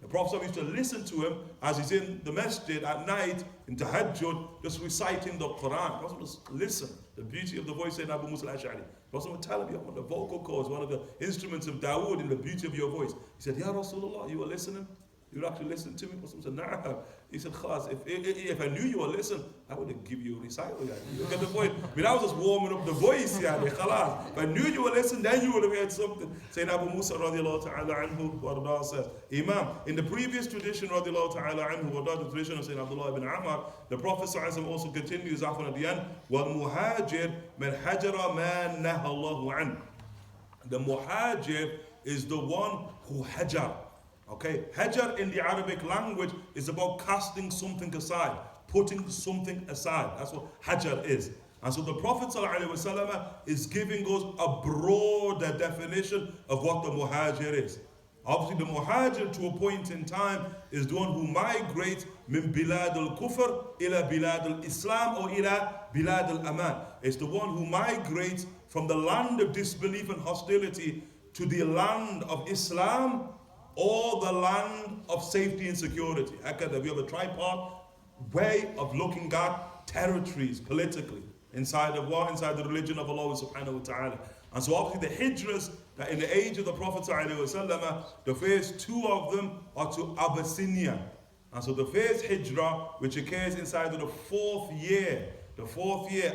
The Prophet used to listen to him as he's in the masjid at night, in tahajjud, just reciting the Quran. The Prophet would listen. The beauty of the voice of Abu Musa al-Ash'ari. The Prophet would tell him, one of the vocal cords, one of the instruments of Dawood, in the beauty of your voice. He said, Ya Rasulullah, you were listening? You'd actually listen to me? Muslim said, nah. He said, Khaz, if I knew you would listen, I would have given you a recital. Yani. You get the point? I mean, I was just warming up the voice. Yani. Khalas. If I knew you would listen, then you would have heard something. Sayyidina Abu Musa radiallahu ta'ala anhu warda says, Imam, in the previous tradition radiallahu ta'ala anhu warda, the tradition of Sayyidina Abdullah ibn Amr, the Prophet sallallahu also continues after at the end, وَالْمُهَاجِرْ مَنْ حَجَرَ مَا نَهَى اللَّهُ عَنْهُ. The muhajir is the one who hajar. Okay, hajar in the Arabic language is about casting something aside, putting something aside. That's what hajar is. And so the Prophet ﷺ is giving us a broader definition of what the muhajir is. Obviously, the muhajir to a point in time is the one who migrates min bilad al-kufr ila bilad al-islam or ila bilad al-aman. It's the one who migrates from the land of disbelief and hostility to the land of Islam or the land of safety and security. We have a tripart way of looking at territories politically inside of what? Inside the religion of Allah subhanahu wa ta'ala. And so obviously the hijras that in the age of the Prophet ﷺ, the first two of them are to Abyssinia. And so the first hijrah, which occurs inside of the fourth year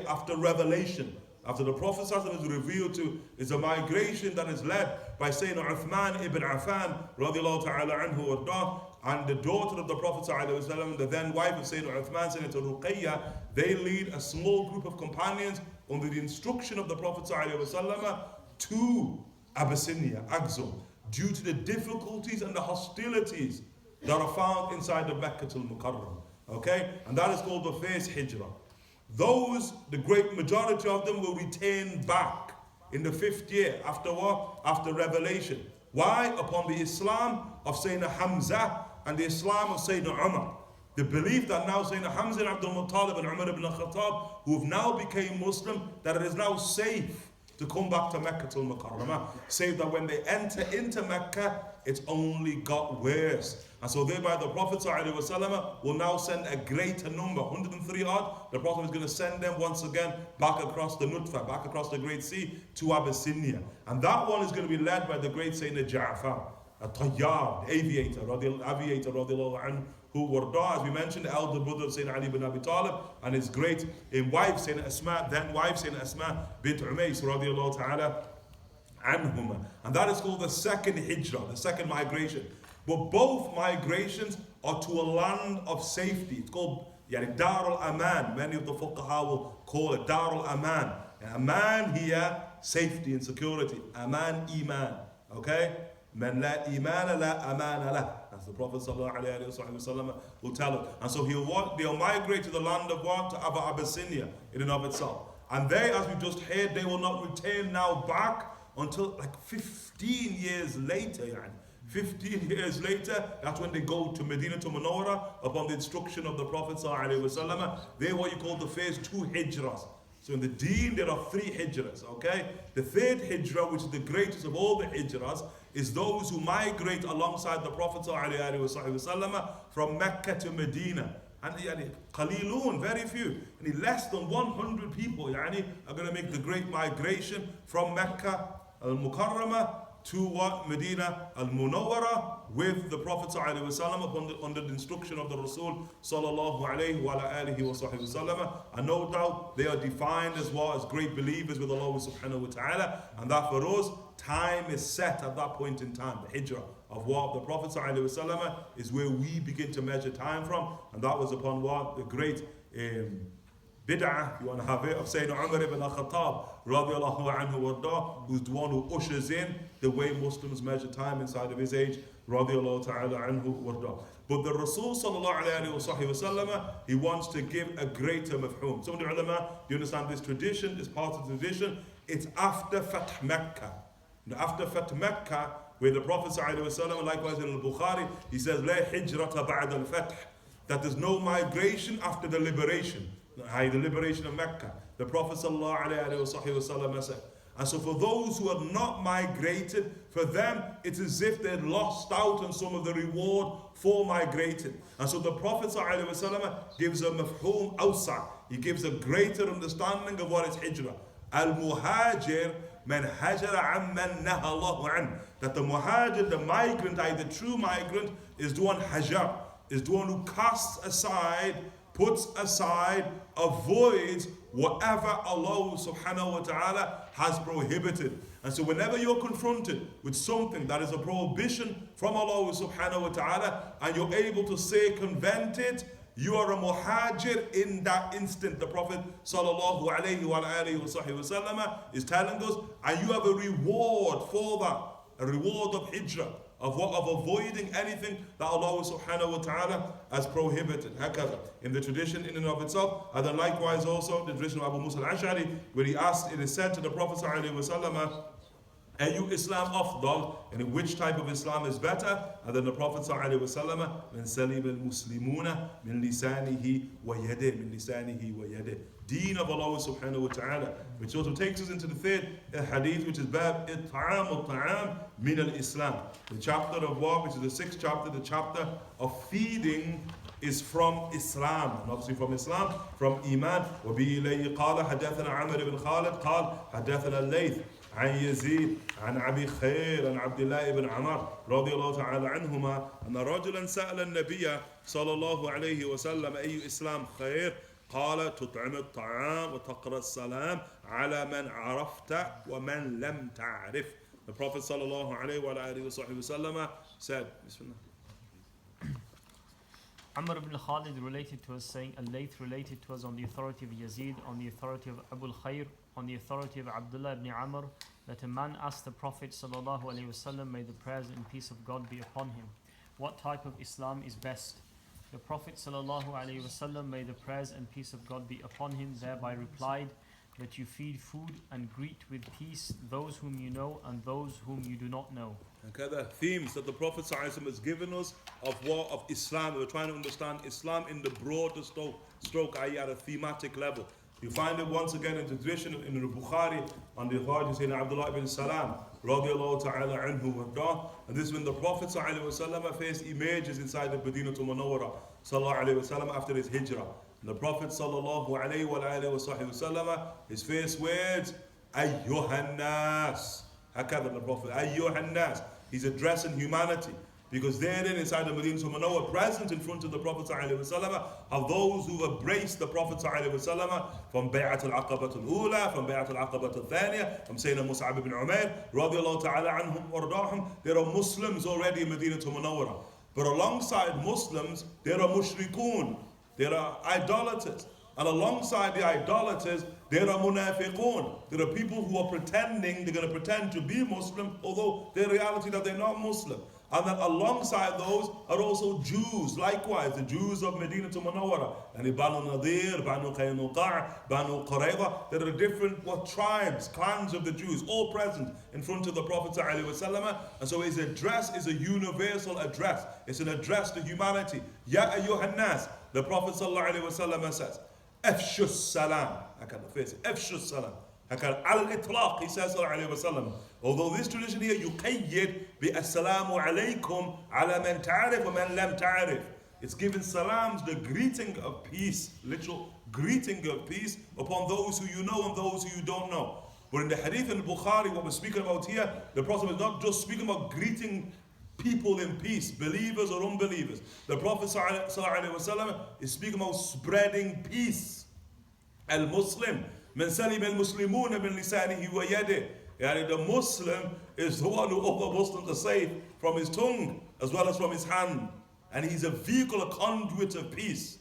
after revelation, after the Prophet ﷺ is revealed to, is a migration that is led by Sayyidina Uthman ibn Affan radiallahu ta'ala anhu wardah, and the daughter of the Prophet ﷺ, the then wife of Sayyidina Uthman, Sayyidina Ruqayya. They lead a small group of companions under the instruction of the Prophet ﷺ to Abyssinia, Axum, due to the difficulties and the hostilities that are found inside the Mecca al-Mukarram. Okay? And that is called the first hijrah. Those, the great majority of them, will return back in the 5th year. After what? After revelation. Why? Upon the Islam of Sayyidina Hamza and the Islam of Sayyidina Umar. The belief that now Sayyidina Hamza and Abdul Muttalib and Umar ibn Khattab, who have now become Muslim, that it is now safe to come back to Mecca al-Mukarramah. Save that when they enter into Mecca, it's only got worse. And so thereby the Prophet ﷺ will now send a greater number, 103 odd. The Prophet is going to send them once again back across the Nutfa, back across the Great Sea to Abyssinia. And that one is going to be led by the great Sayyidina Ja'far, a tayyar, aviator, radiallahu anhu, who warda, as we mentioned, the elder brother of Sayyidina Ali ibn Abi Talib, and his great wife, Sayyidina Asma, then wife, Sayyidina Asma bint Umays, radiallahu ta'ala anhuma. And that is called the second hijrah, the second migration. But both migrations are to a land of safety. It's called Dar al-Aman. Many of the fuqaha will call it Dar al-Aman. And Aman here, safety and security. Aman, Iman. Okay? Man la imana la amana la. As the Prophet ﷺ will tell it. And so they'll migrate to the land of what? To Abyssinia in and of itself. And they, as we just heard, they will not return now back until like 15 years later. 15 years later, that's when they go to Medina to Munawwara upon the instruction of the Prophet ﷺ. They're what you call the first two hijras. So in the deen, there are 3 hijras, okay? The 3rd hijrah, which is the greatest of all the hijras, is those who migrate alongside the Prophet ﷺ from Mecca to Medina. And qalilun, very few. And less than 100 people are going to make the great migration from Mecca al-Mukarramah to what? Medina al-Munawwara with the Prophet ﷺ under the instruction of the Rasul sallallahu alayhi wa alihi wa sallam. And no doubt they are defined as well as great believers with Allah subhanahu wa ta'ala. And that for us, time is set at that point in time. The hijrah of what? The Prophet ﷺ is where we begin to measure time from. And that was upon what? The great bid'ah, you want to have it, of Sayyidina Umar ibn Khattab radiallahu anhu warda, who's the one who ushers in the way Muslims measure time inside of his age, radiallahu ta'ala anhu warda. But the Rasul sallallahu alayhi wa sallam, he wants to give a greater mafhum. Some of the ulama, you understand this tradition, this part of the tradition, it's after Fath Mecca. After Fath Mecca, where the Prophet sallallahu alayhi wa sallam, likewise in Al Bukhari, he says, La hijrata ba'd al-fath, that there's no migration after the liberation. The liberation of Mecca. The Prophet ﷺ said. And so for those who have not migrated, for them it's as if they'd lost out on some of the reward for migrating. And so the Prophet ﷺ gives a mafhum awsa. He gives a greater understanding of what is hijrah. Al-muhajir man hajara amman naha Allahu an. that the muhajir, the migrant, the true migrant, is the one hajar, is the one who casts aside, puts aside, avoids whatever Allah subhanahu wa ta'ala has prohibited. And so whenever you're confronted with something that is a prohibition from Allah subhanahu wa ta'ala, and you're able to circumvent it, you are a muhajir in that instant. The Prophet sallallahu alayhi wa alihi wa sallam is telling us, and you have a reward for that, a reward of hijrah, of avoiding anything that Allah subhanahu wa ta'ala has prohibited. Hakadha. In the tradition in and of itself, and then likewise also the tradition of Abu Musa al-Ash'ari, where he asked, it is said to the Prophet sallallahu alayhi wa sallam, Ayu Islam afdal, and which type of Islam is better? And then the Prophet ﷺ, من سلم المسلمون من لسانه ويده, من لسانه ويده. Deen of Allah subhanahu wa ta'ala, which also takes us into the third hadith, which is Bab It'am al-Ta'am min al-Islam. The chapter of what, which is the sixth chapter, the chapter of feeding is from Islam, and obviously from Islam, from Iman. وبه إليه قال حدثنا عمرو بن خالد قال حدثنا الليث عن يزيد عن أبي خير عن عبد الله بن عمر رضي الله تعالى عنهما أن رجلا سأل النبي صلى الله عليه وسلم أي إسلام خير قال تطعم الطعام وتقرأ السلام على من عرفت ومن لم تعرف. The Prophet صلى الله عليه وآله وسلم said, Bismillah. Amr ibn Khalid related to us saying, Al-Layth related to us on the authority of Yazid, on the authority of Abu Khair, on the authority of Abdullah ibn Amr, that a man asked the Prophet sallallahu alaihi wasallam, may the prayers and peace of God be upon him, what type of Islam is best? The Prophet sallallahu alaihi wasallam, may the prayers and peace of God be upon him, thereby replied, that you feed food and greet with peace those whom you know and those whom you do not know. Okay, the themes that the Prophet ﷺ has given us of Islam. We're trying to understand Islam in the broader stroke, i.e. at a thematic level. You find it once again in the tradition in the Bukhari on the authority of Sayyidina Abdullah ibn Salam radiallahu ta'ala anhu. And this is when the Prophet ﷺ first emerges inside the Madinah Munawwara sallallahu alayhi wa sallam after his hijrah. And the Prophet sallallahu alayhi wa sallam, his first words, Ayyuhan nas. Hakadha the Prophet, Ayyuhan nas. He's addressing humanity. Because therein inside the Madinah Munawwara, present in front of the Prophet ﷺ, are those who have embraced the Prophet ﷺ from Bay'at al-Aqabat al-Ula, from Bay'at al-Aqabat al-Thaniya, from Sayyidina Mus'ab ibn Umair, radiallahu ta'ala anhum wardahum. There are Muslims already in Madinah Munawwara. But alongside Muslims, there are mushrikun, there are idolaters. And alongside the idolaters, there are munafiqun. There are people who are pretending, they're going to pretend to be Muslim, although their reality that they're not Muslim. And then alongside those are also Jews, likewise, the Jews of Medina to Munawwara. And Banu Nadir, Banu Qaynuqa', Banu Qurayza. There are different tribes, clans of the Jews, all present in front of the Prophet ﷺ. And so his address is a universal address. It's an address to humanity. Ya ayyuhan nas. The Prophet ﷺ says, Afshu salam. I can't face it. Afshu salam. Al-Itlaq, he says, although this tradition here, yuqayyid bi assalamu alaykum ala man ta'arif wa man lam ta'arif. It's given salams, the greeting of peace, literal greeting of peace upon those who you know and those who you don't know. But in the hadith in Bukhari, what we're speaking about here, the Prophet is not just speaking about greeting people in peace, believers or unbelievers. The Prophet ﷺ is speaking about spreading peace. Al-Muslim من سلم المسلمون من لسانه ويده. The Muslim is the one who other Muslims are safe from his tongue as well as from his hand. And he's a vehicle, a conduit of peace.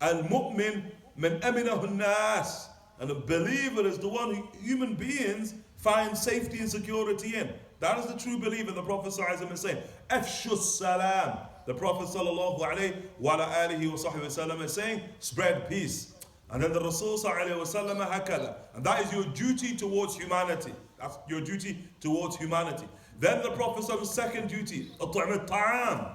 Al-Mu'min من أمنه الناس. And a believer is the one who human beings find safety and security in. That is the true believer. The Prophet ﷺ is saying, Afshu salam. The Prophet ﷺ is saying, spread peace. And then the Rasul ﷺ hakada. And that is your duty towards humanity. That's your duty towards humanity. Then the Prophet's second duty, at'am al-ta'am.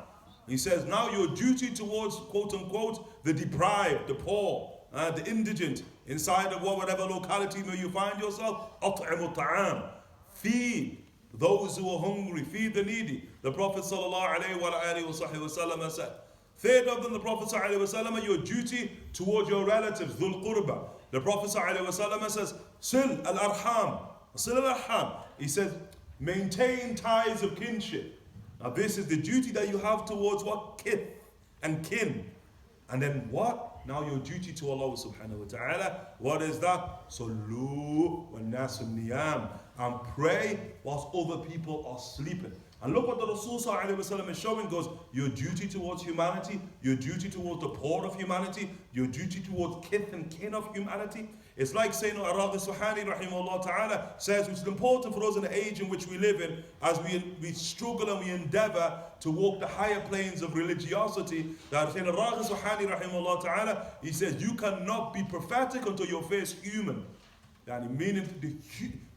He says, now your duty towards, quote unquote, the deprived, the poor, the indigent, inside of whatever locality may you find yourself, at'am al-ta'am. Feed those who are hungry, feed the needy. The Prophet ﷺ said. Third of them, the Prophet ﷺ, your duty towards your relatives, dhul qurba. The Prophet ﷺ says, sil al-arham. Sil al-arham. He says, Maintain ties of kinship. Now this is the duty that you have towards what? Kith and kin. And then what? Now your duty to Allah subhanahu wa ta'ala. What is that? Sallu wa nasu niyam. And pray whilst other people are sleeping. And look what the Rasul is showing, goes, your duty towards humanity, your duty towards the poor of humanity, your duty towards kith and kin of humanity. It's like saying, Ar-Radhi Suhani rahimahullah ta'ala says, it's important for us in the age in which we live in, as we struggle and we endeavor to walk the higher planes of religiosity, that saying, Ar-Radhi Suhani rahimahullah ta'ala, he says, you cannot be prophetic until you're first human. Meaning the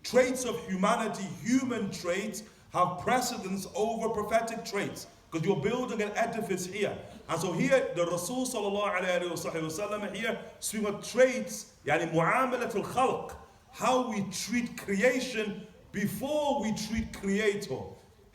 traits of humanity, human traits, have precedence over prophetic traits, because you're building an edifice here. And so here the Rasul sallallahu alayhi wa sallam here speaking of traits, mu'amalat al-khalq, how we treat creation before we treat creator.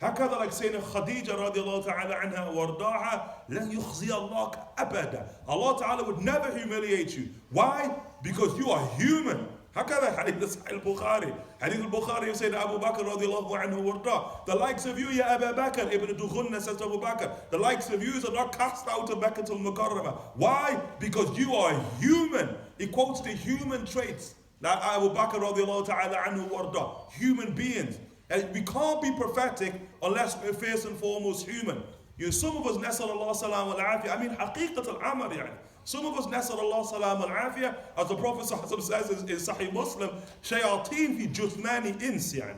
هكذا like saying Khadija radiallahu ta'ala anha wardaha, لن يخزي الله أبدا. Allah ta'ala would never humiliate you. Why? Because you are human. هكذا حديث Al Bukhari. Hadith Al Bukhari said Abu Bakr radiallahu anhu warda. The likes of you, ya Abu Bakr, Ibn Dughunna says to Abu Bakr, the likes of you are not cast out of Makkah al Mukarramah. Why? Because you are human. He quotes the human traits. That Abu Bakr radiallahu ta'ala anhu warda. Human beings. And we can't be prophetic unless we're first and foremost human. Some of us, nasal Allah salam al afiyah. Haqiqat al-amr yani. Some of us, nasal Allah salam al afiyah, as the Prophet says in Sahih Muslim, shayateen fi juthmani ins yani.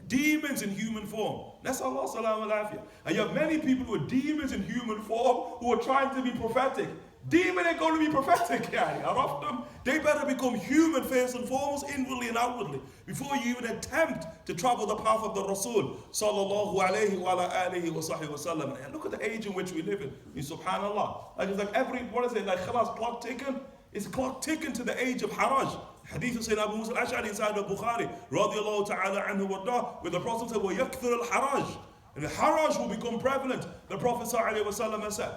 Demons in human form. Nasal Allah salam al afiyah. And you have many people who are demons in human form who are trying to be prophetic. Demon ain't going to be prophetic, yani. They better become human first and foremost, inwardly and outwardly, before you even attempt to travel the path of the Rasul sallallahu alayhi wa alihi wa sahbihi wa sallam. And look at the age in which we live in. Subhanallah. It's like khalas, clock ticking. It's clock ticking to the age of haraj. Hadith of Sayyidina Abu Musa al-Ash'ari inside Al Bukhari radiyallahu ta'ala anhu warda, where the Prophet said, وَيَكْثُرُ الْحَرَجِ, and the haraj will become prevalent. The Prophet sallallahu alayhi wa sallam has said,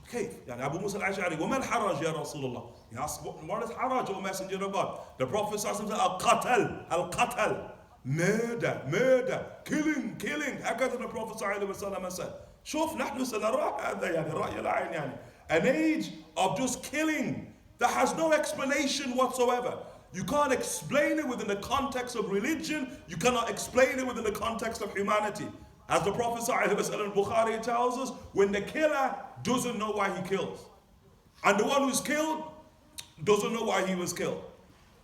okay, Abu Musa al-Ash'ari, وَمَا الْحَرَجِ يَا رَسُولَ اللَّهِ. He asked, what is haraj, O Messenger of God? The Prophet said, al-qatal, murder, killing. هكذا the Prophet صلى الله عليه وسلم said. شوف نحن سنرى هذا رأي العين an age of just killing that has no explanation whatsoever. You can't explain it within the context of religion. You cannot explain it within the context of humanity. As the Prophet ﷺ Bukhari tells us, when the killer doesn't know why he kills, and the one who's killed doesn't know why he was killed.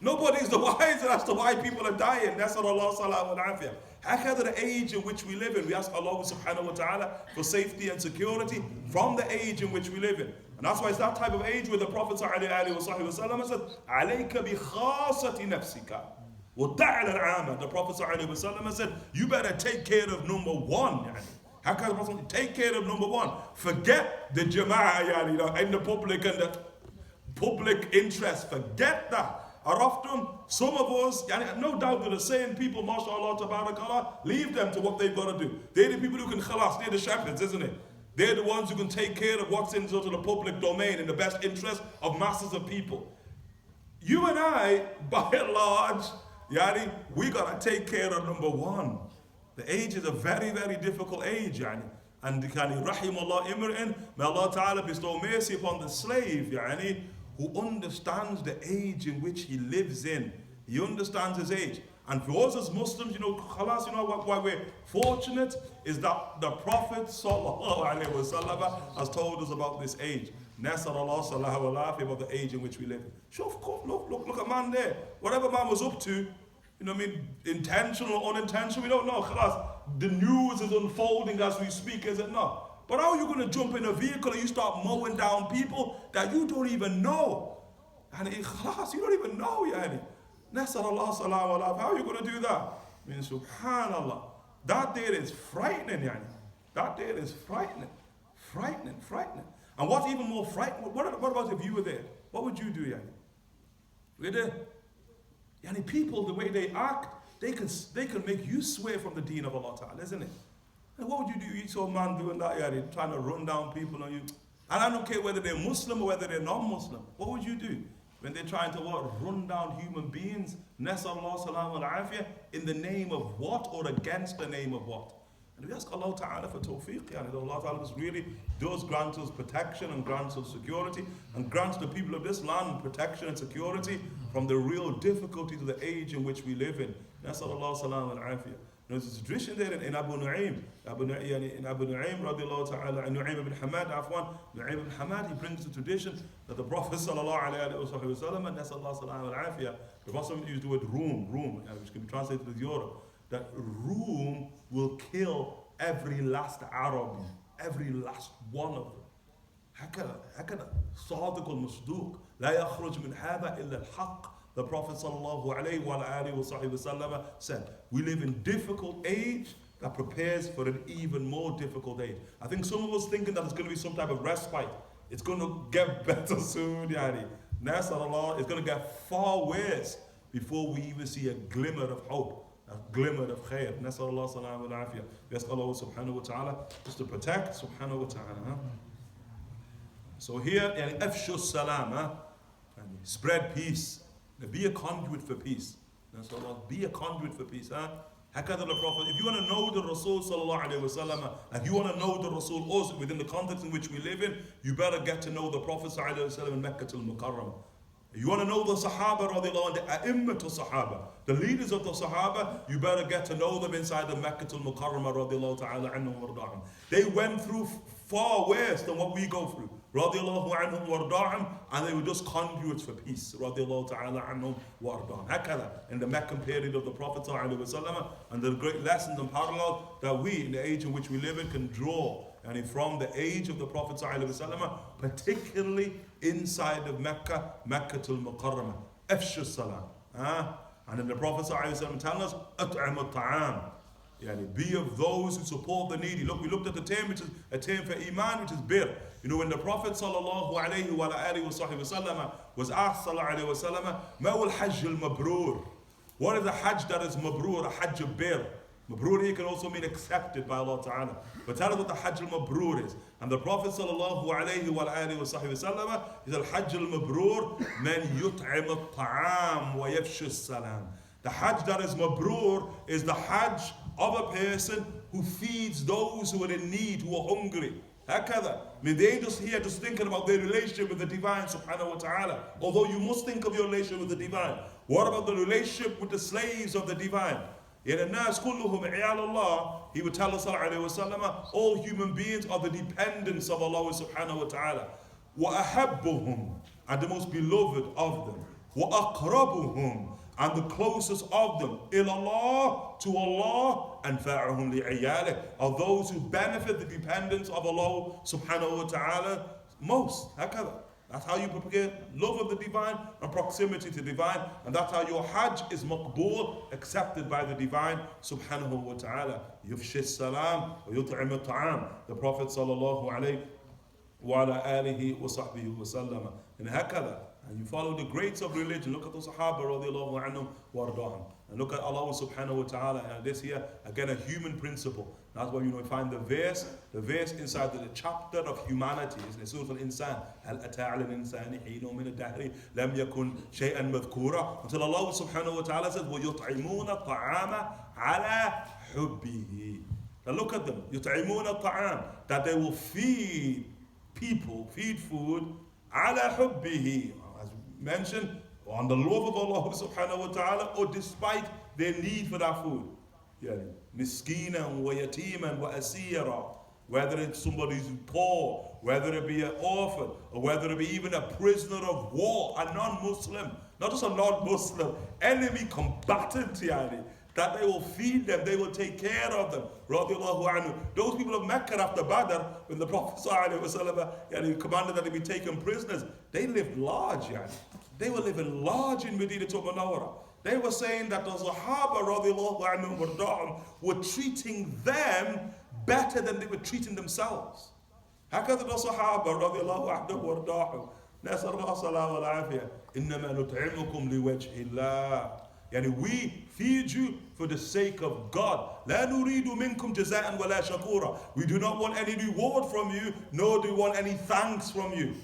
Nobody is the wiser as to why people are dying. That's what Allah salam wa afiyah. Hakada the age in which we live in. We ask Allah subhanahu wa ta'ala for safety and security from the age in which we live in. And that's why it's that type of age where the Prophet sallallahu alayhi wa sallam said, عَلَيْكَ بِخَاصَةِ نَفْسِكَ وَدَعْلَ الْعَامَةِ. The Prophet sallallahu alayhi wa sallam said, you better take care of number one. How can the Prophet take care of number one? Forget the jama'ah in the public and the public interest. Forget that. Are often some of us, no doubt they're the same people, mashallah, tabarakallah, leave them to what they've got to do. They're the people who can khalas, they're the shepherds, isn't it? They're the ones who can take care of what's in sort of the public domain in the best interest of masses of people. You and I, by and large, we got to take care of number one. The age is a very, very difficult age, and rahimullah imra'in, may Allah ta'ala bestow mercy upon the slave, who understands the age in which he lives in. He understands his age. And for us as Muslims, khalas, why we're fortunate is that the Prophet sallallahu alaihi wasallam has told us about this age. Nasar Allah sallallahu alaihi about the age in which we live in. Sure, of course, look at man there. Whatever man was up to, intentional or unintentional, we don't know. Khalas, the news is unfolding as we speak, is it not? But how are you going to jump in a vehicle and you start mowing down people that you don't even know? And you don't even know, Nasar Allah salam alaihi. How are you going to do that? Subhanallah. That there is frightening, That there is frightening. Frightening. And what's even more frightening, what about if you were there? What would you do, People, the way they act, they can make you swear from the deen of Allah Ta'ala, isn't it? And what would you do? You saw a man doing that, trying to run down people on you. And I don't care whether they're Muslim or whether they're non-Muslim. What would you do? when they're trying to what? Run down human beings. Nasallahu salam al-afiyah. In the name of what or against the name of what? And we ask Allah Ta'ala for tawfiq, and Allah Ta'ala just really does grant us protection and grants us security and grants the people of this land protection and security from the real difficulties of the age in which we live in. Nasallallahu salam al-afiyah. There's a tradition there in Abu Nu'aym, radiallahu ta'ala, and Nu'aym ibn Hamad, Nu'aym ibn Hamad, he brings the tradition that the Prophet sallallahu alayhi wa sallam, and nasallahu salam al-afiyah, the Prophet used the word room, which can be translated as Europe, that room will kill every last Arab, every last one of them. هكذا صادق المصدوق لا يخرج من هذا إلا الحق. The Prophet ﷺ said, we live in difficult age that prepares for an even more difficult age. I think some of us thinking that it's going to be some type of respite. It's going to get better soon, yani. Nasrallah, it's going to get far worse before we even see a glimmer of hope, a glimmer of khair. Nasrallah salam wa afiyah. We ask Allah subhanahu wa ta'ala just to protect, subhanahu wa ta'ala. So here, yani, afshu salam, spread peace. Be a conduit for peace. Be a conduit for peace. Hakadha the Prophet, if you want to know the Rasul sallallahu alayhi wa sallam, if you want to know the Rasul also within the context in which we live in, you better get to know the Prophet sallallahu alayhi wa sallam in Mecca al-Mukarram. You want to know the Sahaba radiallahu anhu, the A'immat al-Sahaba, the leaders of the Sahaba, you better get to know them inside the Mecca al-Mukarramah radiallahu ta'ala anhum warda'am. They went through far worse than what we go through. Radiallahu anhum warda'am, and they were just conduits for peace. Radiallahu ta'ala anhum warda'am. Hakada, in the Meccan period of the Prophet sallallahu alaihi wasallam, and the great lessons and parallels that we, in the age in which we live in, can draw. And from the age of the Prophet ﷺ, particularly inside of Mecca, Mecca al-Mukarramah, afshu salam. And then the Prophet ﷺ telling us, at'am al-ta'am. Be of those who support the needy. Look, we looked at the term, which is a term for Imaan, which is bir. When the Prophet ﷺ was asked, ma wal hajj al-mabrur? What is a hajj that is mabrur, a hajj of bir? Mabrur here can also mean accepted by Allah Ta'ala. But tell us what the Hajj al-Mabrur is. And the Prophet sallallahu alayhi wa alihi wa sallam is al-Hajj al-Mabrur man yut'im al-ta'am wa yafshu salam. The Hajj that is Mabrur is the Hajj of a person who feeds those who are in need, who are hungry. Hakada. They ain't just here just thinking about their relationship with the Divine subhanahu wa ta'ala. Although you must think of your relationship with the Divine. What about the relationship with the slaves of the Divine? Yet الناس كلهم عيال الله, he would tell us all human beings are the dependents of Allah subhanahu wa ta'ala. وأحبهم, and the most beloved of them. وأقربهم, and the closest of them. إلى الله, to Allah. أنفعهم لعياله, are those who benefit the dependence of Allah subhanahu wa ta'ala most. هكذا. That's how you prepare love of the Divine and proximity to the Divine. And that's how your Hajj is maqbool, accepted by the Divine subhanahu wa ta'ala. Yufshi salam wa yut'im al-ta'am. The Prophet sallallahu alayhi wa ala alihi wa sahbihi wa sallama. And hakada. And you follow the greats of religion. Look at the Sahaba radiallahu anhum wa ardahum. And look at Allah subhanahu wa ta'ala. And this here, again, a human principle. That's why you find the verse inside the chapter of humanity is Surah Al-Insan. هل أتى على الإنسان حين من الدهر لم يكن شيئا مذكورا. Until Allah subhanahu wa ta'ala says, ويطعمون الطعام على حبه. Now look at them. يطعمون الطعام, that they will feed people, feed food على حبه. As mentioned, on the love of Allah subhanahu wa ta'ala, or despite their need for that food. Miskina wa yatiman wa asira. Whether it's somebody who's poor, whether it be an orphan, or whether it be even a prisoner of war, a non-Muslim, not just a non-Muslim, enemy combatant, that they will feed them, they will take care of them. Radiallahu anhu. Those people of Mecca after Badr, when the Prophet commanded that they be taken prisoners, they lived large. They were living large in Medina to Munawwara. They were saying that the Sahaba radiallahu anhum were treating them better than they were treating themselves. هكذا the Sahaba radiallahu anhum ورداهم نسأل الله السلامة والعافية إنما نطعمكم لوجه الله. We feed you for the sake of God. لا نريد منكم جزاء ولا شكورا. We do not want any reward from you, nor do we want any thanks from you.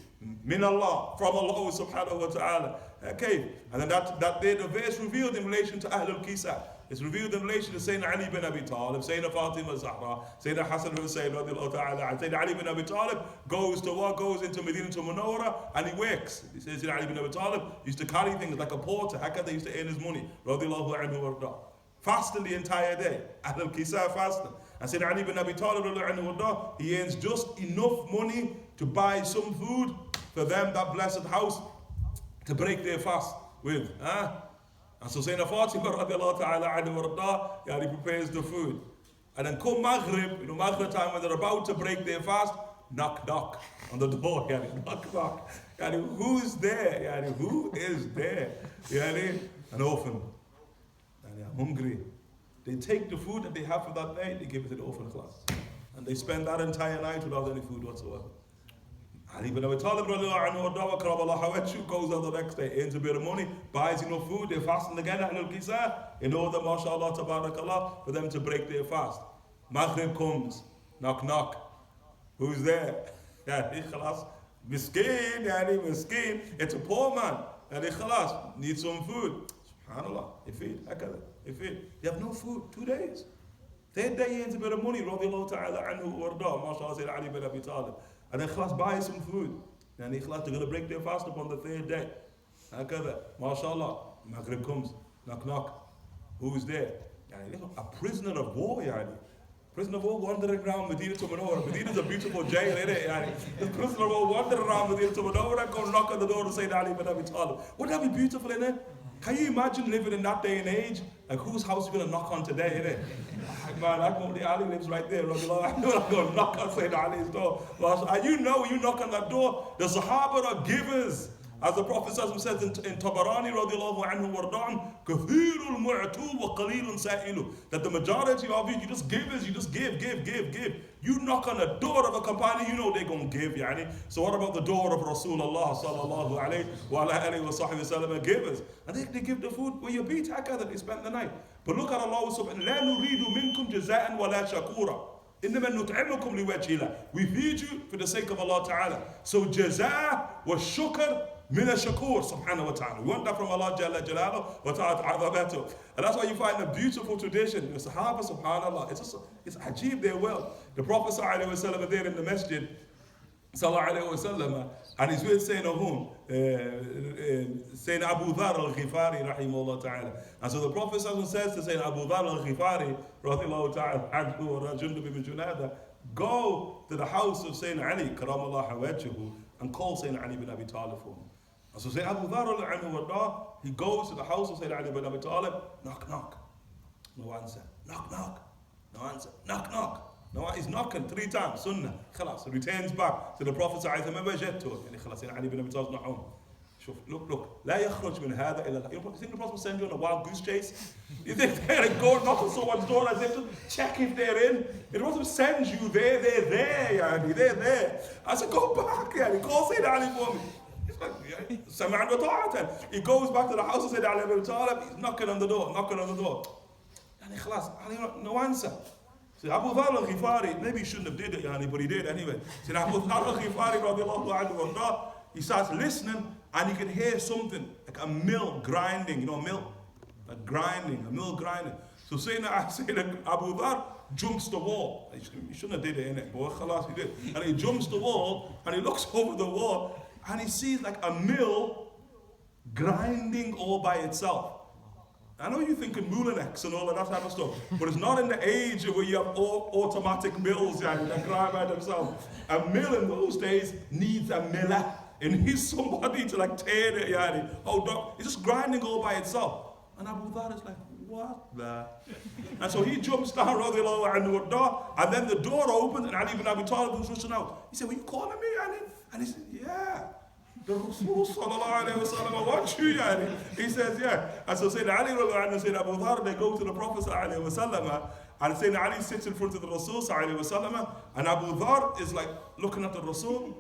Min Allah, from Allah subhanahu wa ta'ala. cave. And then that day the verse revealed in relation to Ahlul Kisa. It's revealed in relation to Sayyidina Ali bin Abi Talib, Sayyidina Fatima Zahra, Sayyidina Hassan Hussein radiallahu ta'ala, and Sayyidina Ali bin Abi Talib goes into Medina to Munawwara and he works. He says Sayyidina Ali bin Abi Talib used to carry things like a porter, Hakada used to earn his money, radiallahu anhu warda. Fasting the entire day, Ahlul Kisa fasting. And Sayyidina Ali bin Abi Talib radiallahu anhu warda, he earns just enough money to buy some food for them, that blessed house, to break their fast with. And so Sayyidina Fatima radiallahu ta'ala anhu warda, he prepares the food. And then come Maghrib, Maghrib time when they're about to break their fast, knock knock on the door, knock knock. Who's there? Who is there? An orphan. I'm hungry. They take the food that they have for that night, they give it to the orphan class. And they spend that entire night without any food whatsoever. Ali bin Abi Talib goes out the next day, earns a bit of money, buys enough food, they're fasting again at Ahlul Kisa, in order, mashallah, tabarakallah, for them to break their fast. Maghrib comes, knock knock. Who's there? Khalas. Miskin, miskin. It's a poor man. Khalas, needs some food. SubhanAllah, they feed. They have no food, 2 days. Third day he earns a bit of money, radiallahu ta'ala anhu warda, mashallah, Sayyidina Ali bin Abi Talib. And then khalas, buy some food. And khalas, they're going to break their fast upon the third day. MashaAllah, Maghrib comes, knock knock. Who's there? A prisoner of war, Prisoner of war wandering around Medina to Munawwara. Medina's a beautiful jail, isn't it? The prisoner of war wandering around Medina to Munawwara and go knock on the door to say Ali bin Abi Talib. Wouldn't that be beautiful, innit? Can you imagine living in that day and age? Like, whose house are you going to knock on today, innit? Man, Ali lives right there. I'm going to knock on Sayyidina Ali's door. And you know, when you knock on that door, the Sahaba are givers. As the Prophet says in Tabarani, radiallahu anhu wardan, kathirul mu'tul wa qalilun sa'ilu. That the majority of you just givers, you just give. You knock on the door of a companion, you know they're going to give, So what about the door of Rasulullah sallallahu alayhi wa alihi wa sahbihi sallam, givers? And they give the food where you beat that they spent the night. But look at Allah subhanahu wa ta'ala, la nuridu minkum jaza'an wa la shakura. إنما نطعمكم لوجه الله. We feed you for the sake of Allah Ta'ala. So jaza wa shukr min al-shakur subhanahu wa ta'ala. We want that from Allah Jalla Jalaluhu wa ta'ala azabatuh. And that's why you find a beautiful tradition. The Sahaba, subhanallah, it's ajib, they're well. The Prophet sallallahu alayhi wa sallam there in the masjid, sallallahu alayhi wa sallam, and he's with Sayyidina Sayyidina Abu Dhar al-Ghifari rahimahullah ta'ala. And so the Prophet says to Sayyidina Abu Dhar al-Ghifari radiyallahu ta'ala anhu wa Jundub ibn Junada, go to the house of Sayyidina Ali karamallahu wajhuhu and call Sayyidina Ali bin Abi Talib for him. And so Sayyidina Abu Dhar anhu, he goes to the house of Sayyidina Ali bin Abi Talib, knock knock, no answer, knock knock, no answer, knock knock. No, he's knocking 3 times, sunnah, khalas, he returns back to the Prophet sallallahu alayhi wa sallam, خلاص Ali bin Abi Talib's not home. Look, لا يخرج من هذا إلا. You think the Prophet will send you on a wild goose chase? You think they're going to go knock on someone's door as if to check if they're in? The Prophet sends you there, they're there. I said, go back, call Sayyidina Ali for me. He's like, سمعا وطاعة. He goes back to the house of Sayyidina Ali bin Abi Talib, he's knocking on the door. And خلاص, Ali, no answer. So Abu Dhar al-Ghifari, maybe he shouldn't have did it, but he did anyway. So Abu Dhar al-Ghifari radiallahu anhu, he starts listening and he can hear something like a mill grinding, a mill grinding. So Sayyidina Abu Dhar jumps the wall. He shouldn't have did it, innit? But khalas, he did. And he jumps the wall and he looks over the wall and he sees like a mill grinding all by itself. I know you're thinking Moulinex and all of that type of stuff, but it's not in the age where you have automatic mills that grind by themselves. A mill in those days needs a miller. It needs somebody to like tear it, it's just grinding all by itself. And Abu Dhar is like, what the? And so he jumps down, radiallahu anhu, and then the door opens and Ali ibn Abi Talib was rushing out. He said, were you calling me, Ali? And he said, yeah. The Rasul sallallahu alayhi wa sallam, I want you, Yani. He says, yeah. And so Sayyidina Ali and Sayyidina Abu Dhar, they go to the Prophet sallallahu alayhi wa sallam, and Sayyidina Ali sits in front of the Rasul sallallahu alayhi wa sallam, and Abu Dhar is like looking at the Rasul.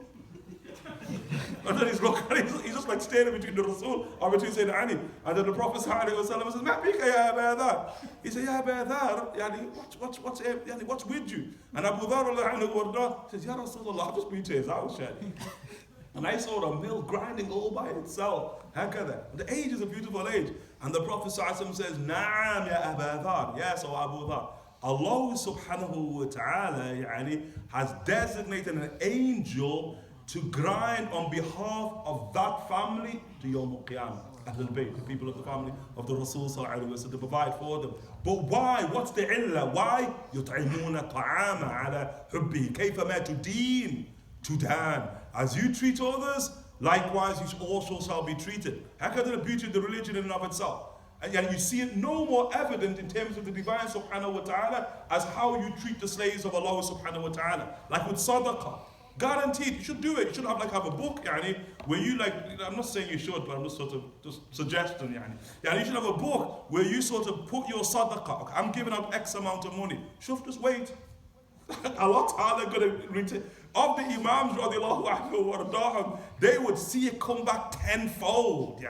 And then he's just like standing between the Rasul or between Sayyidina Ali. And then the Prophet sallallahu alayhi wa sallam says, Ma bika ya Abu Dhar? He said, Ya Abu Dhar, Yani, what's with you? And Abu Dhar says, Ya Rasulullah, I've just been to his house, Yani. And I saw the mill grinding all by itself. Hakada. The age is a beautiful age. And the Prophet ﷺ says, Naam ya Aba Dhar. Yes, O Abu Dhar. Allah subhanahu wa ta'ala has designated an angel to grind on behalf of that family to Yawm al-Qiyamah. Ahlul Bayt, the people of the family of the Rasul sallallahu alaihi wasallam, to provide for them. But why? What's the illah? Why? يُطْعِمُونَ طَعَامَ عَلَى حُبِّهِ كَيْفَ مَا تُدِينُ تُدَانُ. As you treat others, likewise you also shall be treated. How can the beauty of the religion in and of itself? And you see it no more evident in terms of the divine subhanahu wa ta'ala as how you treat the slaves of Allah subhanahu wa ta'ala. Like with sadaqah. Guaranteed, you should do it. You should have a book, where you I'm not saying you should, but I'm just sort of suggesting, you should have a book where you sort of put your sadaqah. Okay, I'm giving out X amount of money. Should just wait. Allah Ta'ala going to return. Of the Imams, radiallahu anhu, they would see it come back tenfold,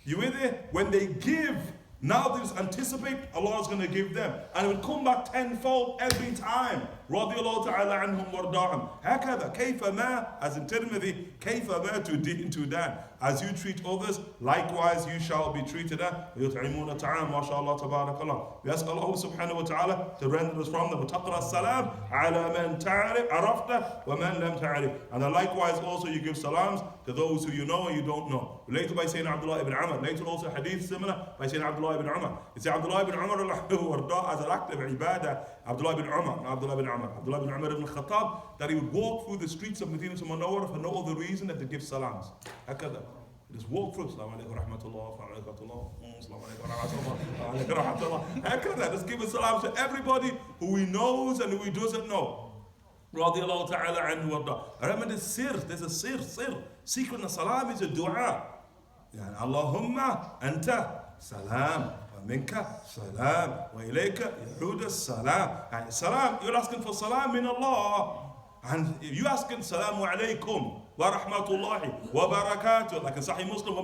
You with it? When they give, now they just anticipate Allah is going to give them. And it will come back tenfold every time. رضي الله تعالى عنهم وارضاهم. هكذا كيف ما, as in Tirmidhi, كيف ما تدين تدان. As you treat others, likewise you shall be treated. يطعمون الطعام ما شاء الله تبارك الله. We ask Allah subhanahu wa ta'ala to render us from them. وتقرأ السلام على من تعرف عرفت ومن لم تعرف. And then likewise also you give salams to those who you know and you don't know. Later by Sayyidina Abdullah ibn Amr. Later also hadith similar by Sayyidina Abdullah ibn Umar. It's Abdullah ibn Umar as an act of ibadah. Abdullah ibn Umar, Abdullah ibn Umar ibn Khattab, that he would walk through the streets of Medina to Munawwara for no other reason than to give salams. Hakada. Just walk through. Assalamu alaikum wa rahmatullah, assalamu alaikum wa rahmatullah. Hakada. Just give salams to everybody who he knows and who he doesn't know. Radiallahu ta'ala anhu warda. Remember the sir, there's a sir. Secret of salam is a dua. Allahumma anta salam. منك سلام وإليك يعود السلام. Salam, you're asking for salam in Allah, and if you asking salamu alaykum wa rahmatullahi wa barakatuh, like in Sahih Muslim, wa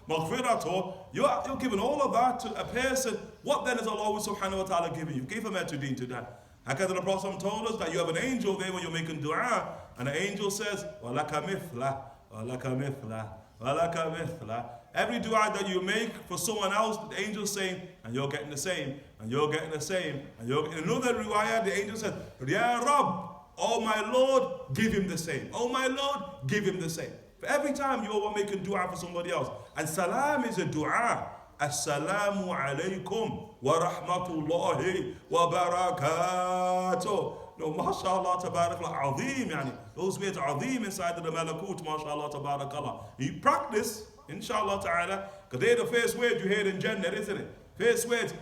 maghfiratuh, you're giving all of that to a person. What then is Allah subhanahu wa ta'ala giving you? Give him to deen to that. Hakada the Prophet told us that you have an angel there when you're making dua, and the angel says وَلَكَ مِثْلَ وَلَكَ مِثْلَ وَلَكَ مِثْلَ. Every dua that you make for someone else, the angel's saying, and you're getting the same, and you're getting the same, and you're getting another riwayah, the angel said, Ya Rabb, oh my Lord, give him the same. Oh my Lord, give him the same. For every time you're making dua for somebody else. And salam is a dua. Assalamu alaykum wa rahmatullahi wa barakatuh. No, mashallah, tabarakallah, azim, those words are azim inside of the malakut, mashallah, tabarakallah. You practice, inshallah ta'ala, because they're the first word you hear in Jannah, isn't it? First words,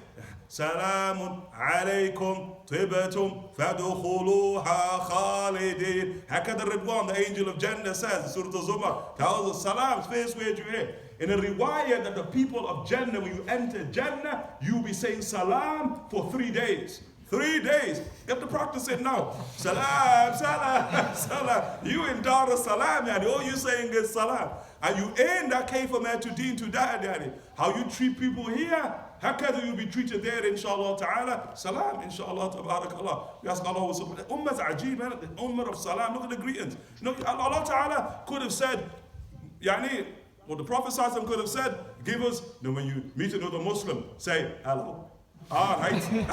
Salamun alaykum tibatum fadukhuluha khalidin. Hakada Ridwan, the angel of Jannah says, Surah Al-Zumar, tells us salam's first word you hear. In a riwayah that the people of Jannah, when you enter Jannah, you'll be saying salam for 3 days. 3 days. Get to practice it now. Salam, salam, salam. You in Dar es Salaam, all you saying is salam. And you ain't that kayfa ma tudin to that, how you treat people here, how can you be treated there, inshallah ta'ala? Salam, inshallah, tabarakallah. We ask Allah subhanahu wa ta'ala. Ummah's ajib, the ummah of salam. Look at the greetings. Allah ta'ala could have said, what the Prophet ﷺ could have said, give us, when you meet another Muslim, say hello. All right. Hello,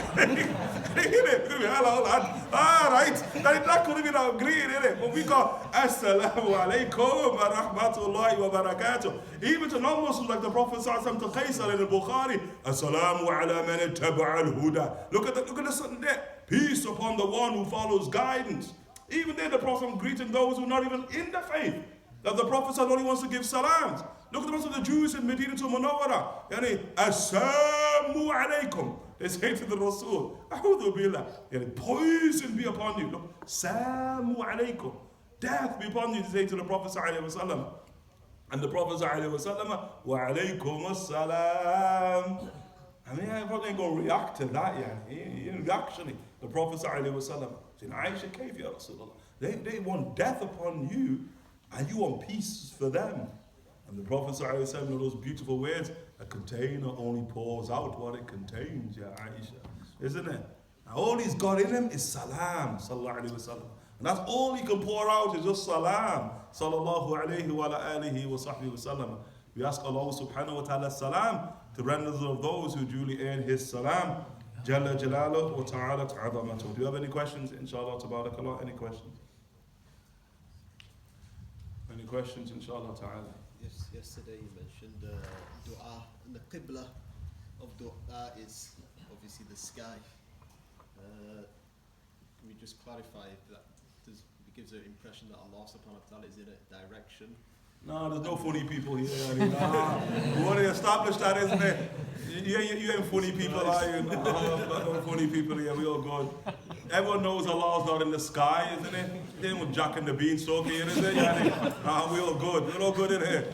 lad. All right. That could have been our greeting, innit? But we got Assalamu alaikum wa rahmatullahi wa barakatuh. Even to non-Muslims like the Prophet ﷺ to Qaisar in Al Bukhari, Assalamu ala man ittaba'a al-huda. Look at the something there. Peace upon the one who follows guidance. Even there the Prophet greeting those who are not even in the faith. That the Prophet only wants to give salams. Look at the rest of the Jews in Medina to Munawwara. Assalamu alaikum. They say to the Rasul, A'udhu billah, poison be upon you. Look, Samu alaikum. Death be upon you, they say to the Prophet sallallahu alaihi wasallam. And the Prophet sallallahu alaihi wasallam, wa alaikum as-salam. I probably ain't going to react to that, He didn't react actually. The Prophet sallallahu alaihi wasallam said, Aisha kayf ya Rasulullah. They want death upon you, and you want peace for them. And the Prophet ﷺ, those beautiful words, a container only pours out what it contains, Ya Aisha. Isn't it? Now all he's got in him is salam, sallallahu alayhi wa sallam. And that's all he can pour out is just salam. Sallallahu alayhi wa alihi wa sahbihi wa sallam. We ask Allah subhanahu wa ta'ala salam to render of those who duly earn his salam. Jalla jalaluhu wa ta'ala ta'adhamatuhu. Do you have any questions? Inshallah, tabarakallah. Any questions? Any questions? Inshallah ta'ala. Yes, yesterday you mentioned dua, and the qibla of dua is obviously the sky. Can we just clarify that it gives an impression that Allah subhanahu wa ta'ala is in a direction? No, there's no funny people here. I mean, we want to establish that, isn't it? You ain't funny people, are you? No funny people here. We all good. Everyone knows Allah's not in the sky, isn't it? They ain't with Jack and the Beanstalk here, is it? Yeah, we all good. We're all good in here.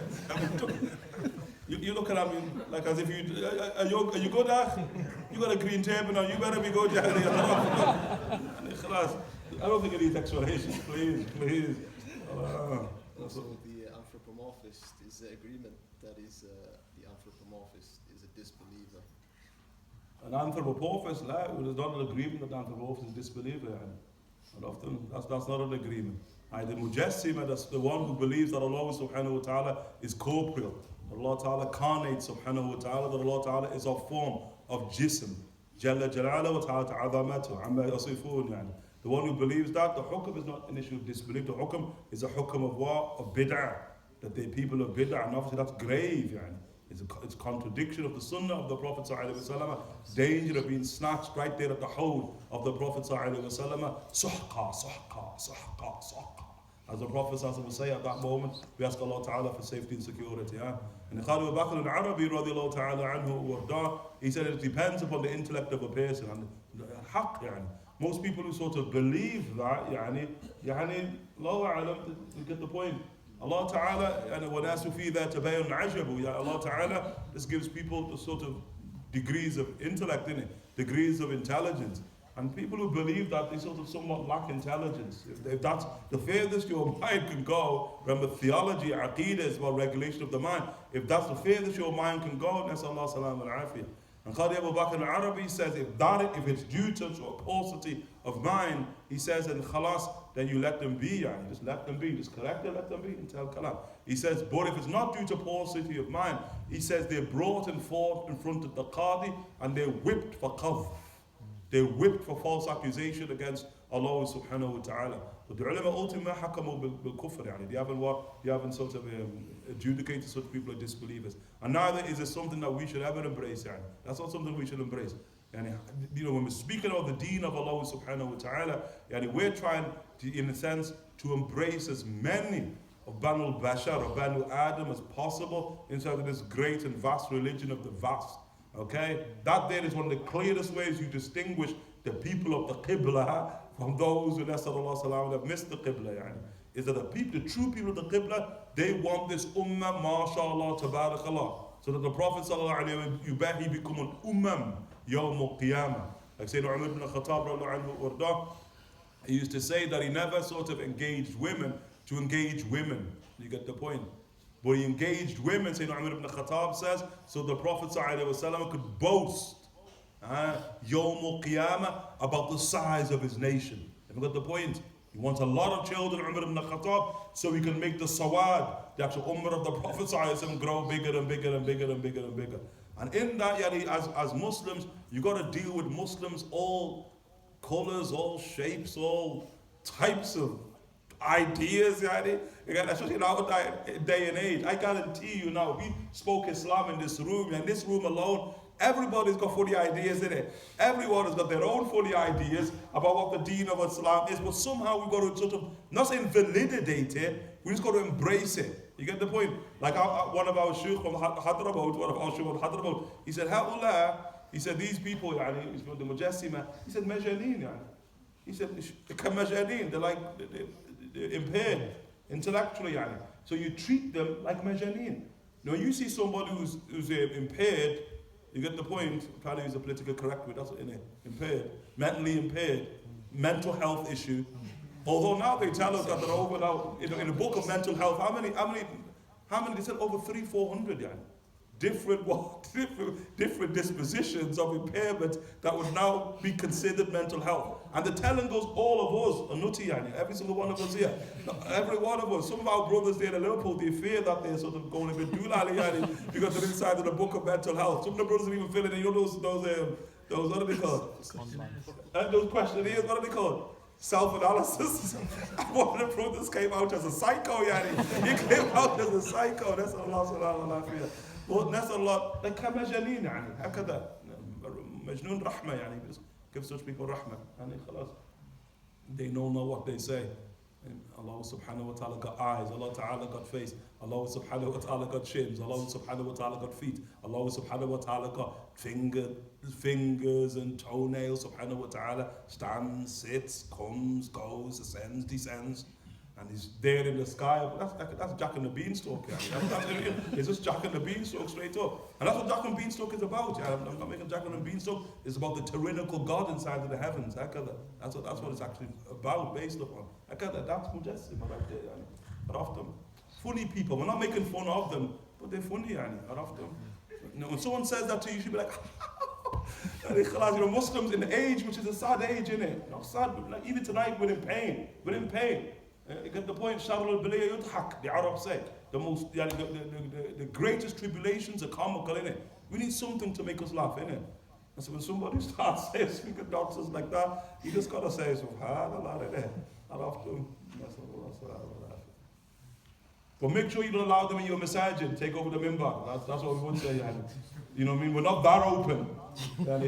You looking at me like as if you are you good, You got a green turban on. You better be good, yeah. I don't think it needs explanation. Please. Also, the anthropomorphist is the agreement that is the anthropomorphist is a disbeliever. An anthropomorphist, there's not an agreement that the anthropomorphist is a disbeliever. And often that's not an agreement. The mujassima, that's the one who believes that Allah subhanahu wa ta'ala is corporeal, that Allah ta'ala carnate subhanahu wa ta'ala, that Allah ta'ala is a form of jism. Jalla jalala wa ta'ala ta'adhamatu amma yasifun yani. The one who believes that, the hukm is not an issue of disbelief. The hukm is a hukm of what? Of bid'ah. That they're people of bid'ah, and obviously that's grave. Yani. It's a contradiction of the sunnah of the Prophet ﷺ. Danger of being snatched right there at the hold of the Prophet ﷺ. Suhqa, suhqa, suhqa, suhqa. As the Prophet ﷺ would say at that moment, we ask Allah Ta'ala for safety and security. And Abu Bakr al-Arabi radiallahu ta'ala anhu, he said it depends upon the intellect of a person. And haqq, yani. Most people who sort of believe that, Allahu a'lam, you get the point. Allah Ta'ala, and وَنَاسُ فِي ذَا تَبَيُّنْ عَجَبُ. Allah Ta'ala, this gives people the sort of degrees of intellect in it, degrees of intelligence. And people who believe that, they sort of somewhat lack intelligence. If that's the furthest your mind can go, remember theology, aqeedah is about regulation of the mind. If that's the furthest your mind can go, nas'Allah salam and afiyah. And Qadi Abu Bakr al-Arabi says, if it's due to a paucity of mind, he says, and khalas, then you let them be, just let them be, just correct it, let them be, and tell kalam. He says, but if it's not due to paucity of mind, he says they're brought and forth in front of the Qadi, and they're whipped for qadh. They're whipped for false accusation against Allah subhanahu wa ta'ala. But the ulama ultimately hakamu bil kufr, they haven't sort of adjudicated such people as disbelievers. And neither is it something that we should ever embrace. That's not something we should embrace. When we're speaking of the deen of Allah subhanahu wa ta'ala, we're trying to, in a sense, to embrace as many of Banu Bashar or Banu Adam as possible inside of this great and vast religion of the vast. Okay? That there is one of the clearest ways you distinguish the people of the Qibla from those who have missed the Qibla. Is that the true people of the Qibla, they want this ummah, mashallah, tabarakallah. So that the Prophet sallallahu he become an ummah yawm al-qiyamah. Like Sayyidina Umar ibn Khattab, he used to say that he never sort of engaged women to engage women. You get the point? But he engaged women, Sayyidina Umar ibn Khattab says, so the Prophet ﷺ could boast Yawm al-Qiyamah about the size of his nation. Have you got the point? He wants a lot of children, Umar ibn Khattab, so he can make the sawad, the actual ummah of the Prophet ﷺ, grow bigger and bigger and bigger and bigger and bigger. And in that, as Muslims, you got to deal with Muslims, all colors, all shapes, all types of ideas, especially in our day and age. I guarantee you now, we spoke Islam in this room, and this room alone, everybody's got funny ideas in it. Everyone has got their own funny ideas about what the deen of Islam is, but somehow we've got to sort of, not say invalidate it, we just got to embrace it. You get the point? Like one of our shuyukh from Hadramaut, he said, Ha'ullah, he said, these people, he's from the Mujassima, he said, Majaleen, he said, Majaleen, they're impaired intellectually, so you treat them like Majaleen. Now you see somebody who's impaired, you get the point, probably use a political correct word, that's what in it, impaired, mentally impaired, mental health issue. Although now they tell us that they're over now, in the book of mental health, how many, they said over 300-400, different what? Different dispositions of impairment that would now be considered mental health. And the telling goes, all of us are nutty, yani. Every single one of us here. Every one of us. Some of our brothers there in Liverpool, they fear that they're sort of going a bit doolally, yani, because they're inside of the book of mental health. Some of the brothers are even feeling it. You know those what are they called? Those questionnaires, what are they called? Self-analysis. One of the brothers came out as a psycho, yani. He came out as a psycho. That's Allah subhanahu wa ta'ala. But that's Allah. Like كمجانين يعني هكذا مجنون رحمة يعني. Give such people rahmah. يعني خلاص. They don't know what they say. And Allah subhanahu wa ta'ala got eyes, Allah ta'ala got face, Allah subhanahu wa ta'ala got shins, Allah subhanahu wa ta'ala got feet, Allah subhanahu wa ta'ala got fingers and toenails, subhanahu wa ta'ala stands, sits, comes, goes, ascends, descends, and he's there in the sky. That's Jack and the Beanstalk. Yeah. It's just Jack and the Beanstalk straight up. And that's what Jack and Beanstalk is about. Yeah. I'm not making Jack and the Beanstalk. It's about the tyrannical God inside of the heavens. That's what it's actually about, based upon. That's Mujassim right there. But often, funny people. We're not making fun of them, but they're funny. Often. When someone says that to you, you should be like, Muslims in the age, which is a sad age, innit? Sad. Like, even tonight, we're in pain. We're in pain. You get the point? Sharul al-Biliya yudhak, the Arabs say. The greatest tribulations are comical, innit? We need something to make us laugh, innit? And so when somebody starts saying, speaking nonsense like that, you just gotta say, subhanallah, innit? But make sure you don't allow them in your masajid, take over the minbar. That's what we would say, yani. You know what I mean? We're not that open. That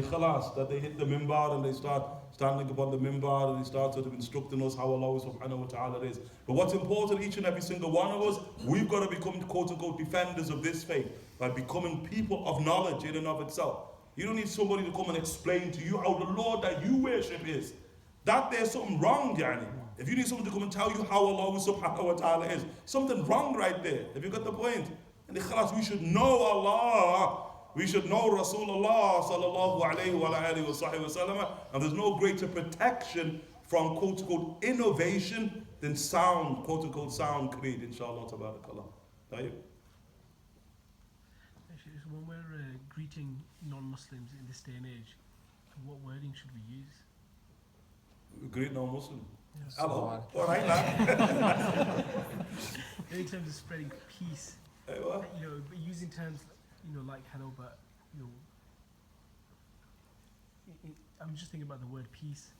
they hit the minbar and they start standing upon the minbar and they start sort of instructing us how Allah subhanahu wa ta'ala is. But what's important, each and every single one of us, we've got to become quote unquote defenders of this faith by becoming people of knowledge in and of itself. You don't need somebody to come and explain to you how the Lord that you worship is. That there's something wrong, yani. If you need someone to come and tell you how Allah subhanahu wa ta'ala is, something wrong right there. Have you got the point? And we should know Allah. We should know Rasulullah sallallahu alayhi wa alihi wa sallam, and there's no greater protection from quote unquote innovation than sound, quote unquote sound creed, inshallah tabarakallah. Actually, so when we're greeting non-Muslims in this day and age, what wording should we use? We greet non-Muslim. Yes. Hello. All right, lad. In terms of spreading peace, but using terms like hello, but I'm just thinking about the word peace.